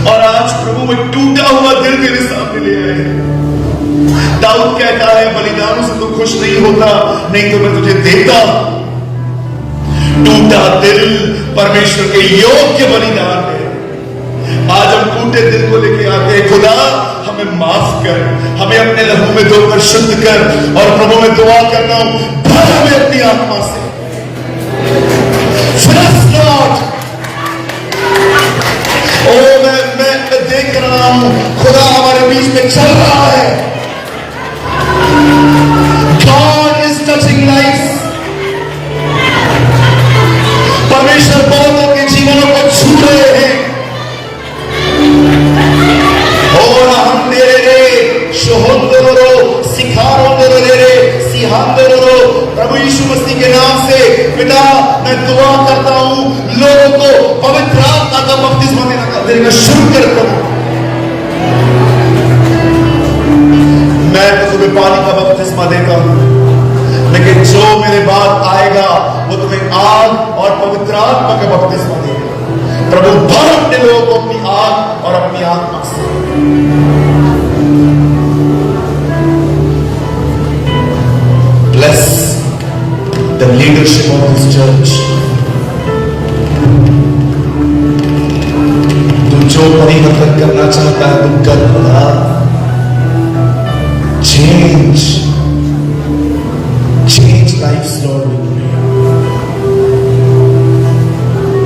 और आज प्रभु मैं टूटा हुआ दिल तेरे सामने ले आए हैं। दाऊद कहता है, बलिदानों से तू खुश नहीं होता, नहीं तो मैं तुझे देता। टूटा दिल परमेश्वर के योग्य बलिदान है। आज हम टूटे दिल को लेके आते हैं, खुदा हमें माफ कर, हमें अपने लहू में धोकर शुद्ध कर। और प्रभु मैं दुआ करता हूं, भर हमें अपनी आत्मा से। मैं देख रहा हूं खुदा हमारे बीच में चल रहा है। God is touching lives। परमेश्वर बहुतों के जीवनों को छू रहे हैं। और हम दे रे शोहंदरो सिखारो दे रे सिहांदरो। प्रभु यीशु मसीह के नाम से पिता मैं दुआ करता हूं, लोगों को पवित्र आत्मा का बपतिस्मा देने का शुरू करता हूं। मैं तो तुम्हें पानी का बपतिस्मा देता हूं, लेकिन जो मेरे बाद आएगा वो तुम्हें आग और पवित्र आत्मा का बपतिस्मा देगा। प्रभु भर अपने लोगों को अपनी आग और अपनी आत्मा से। Bless the leadership of this church। तू जो परिवर्तन करना चाहता है तुम कर खुदा। Change lives, Lord, we pray।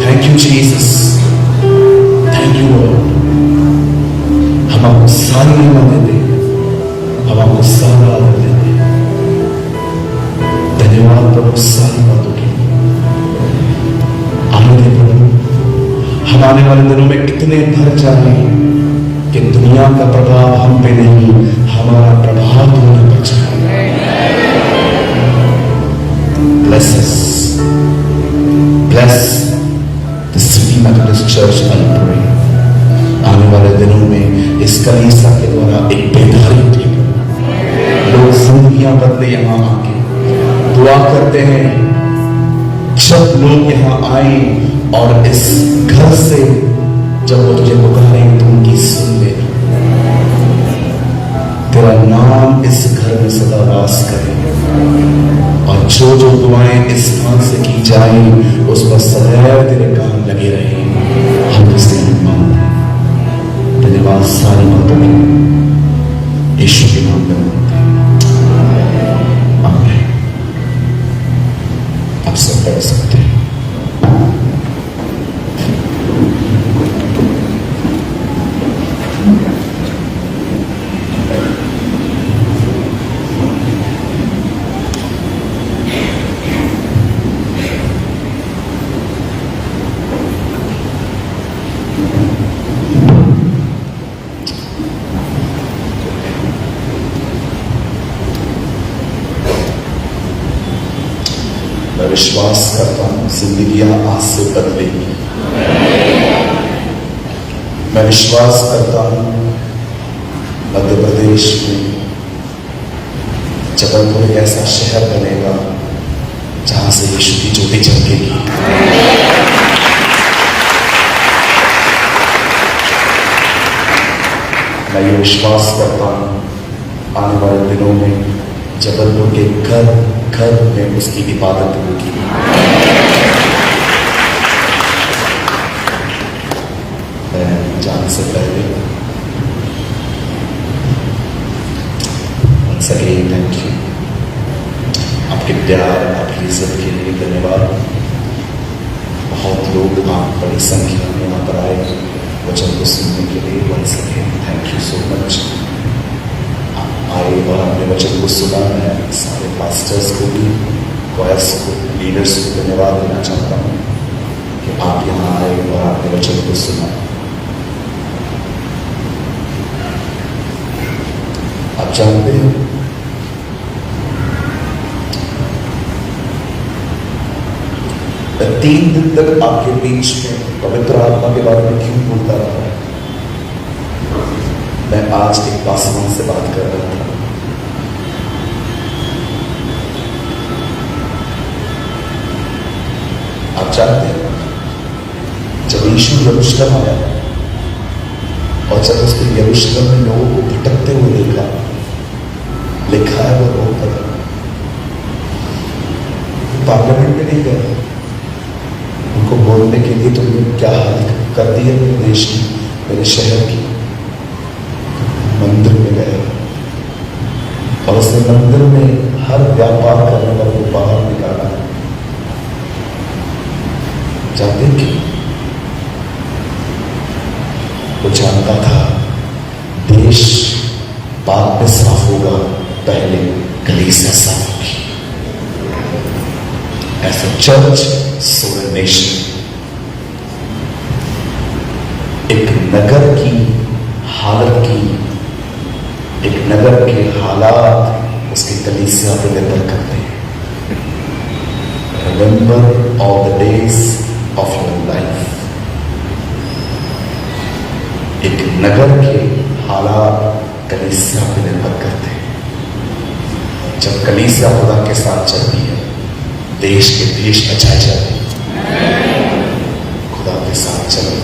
Thank you Jesus, thank you Lord। हम आपको सारी महिमा देते हैं, हम आपको सारा आदर देते हैं। भर जाए कि दुनिया का प्रभाव हम पे नहीं, हमारा प्रभाव दुनिया पर जाए। Bless us. Bless the City Methodist Church Albury. आने वाले दिनों में इस कलीसिया के द्वारा एक बेदारी उठेगी, लोग जिंदगियां बदले। यहाँ आके दुआ करते हैं, जब लोग यहाँ आए और इस घर से जब वो तुझे पुकारे तो उनकी सुन ले। तेरा नाम इस घर में सदा वास करे और जो जो दुआएं इस हाथ से की जाए उस पर सदैव तेरे कान लगे रहे। हम इससे मांगते हैं। धन्यवाद सारी बातों में यीशु के नाम में मांगते हैं, आमीन। आप सब पढ़ सकते हैं। मैं विश्वास करता हूं जिंदगियां आज से बदलेंगी। मैं विश्वास करता हूं मध्य प्रदेश में जबलपुर एक ऐसा शहर बनेगा जहां से यीशु की ज्योति चमकेगी। मैं ये विश्वास करता हूं आने वाले दिनों में जबलपुर के घर घर में उसकी इबादत होगी। मैं जाने से पहले सही थैंक यू, आपके प्यार आपकी इज्जत के लिए धन्यवाद। बहुत लोग आप बड़ी संख्या में यहाँ पर आए वचन को सुनने के लिए। Once again thank you so much. आए और आपने वचन को सुना। मैं सारे पास्टर्स को भी, क्वायर्स को, लीडर्स को धन्यवाद देना चाहता हूँ कि आप यहाँ आए और आपने वचन को सुना। आप जानते हैं मैं 3 दिन तक आपके बीच में पवित्र आत्मा के बारे में क्यों बोलता रहा। मैं आज एक पासवान से बात कर रहा था। आप जानते हैं जब यीशु यरूशलेम आया और जब उसके यरूशलेम में लोगों को भटकते हुए देखा, लिखा है वो रो पड़ा। पार्लियामेंट में नहीं गए उनको बोलने के लिए तुमने क्या हाल कर दी है मेरे देश की, मेरे शहर की। मंदिर में गए और उसने मंदिर में हर व्यापार करने वाले को बाहर निकाला। जानते क्यों? वो जानता था देश बाद में साफ होगा, पहले कलीसिया साफ होगी। As a church so a nation. एक नगर की हालत की, एक नगर के हालात उसके कलीसिया पर निर्भर करते हैं। Remember all the days of your life. एक नगर के हालात कलीसिया पर निर्भर करते हैं। जब कलीसिया खुदा के साथ चलती है, देश के देश बचाए जाते हैं। खुदा के साथ चलो।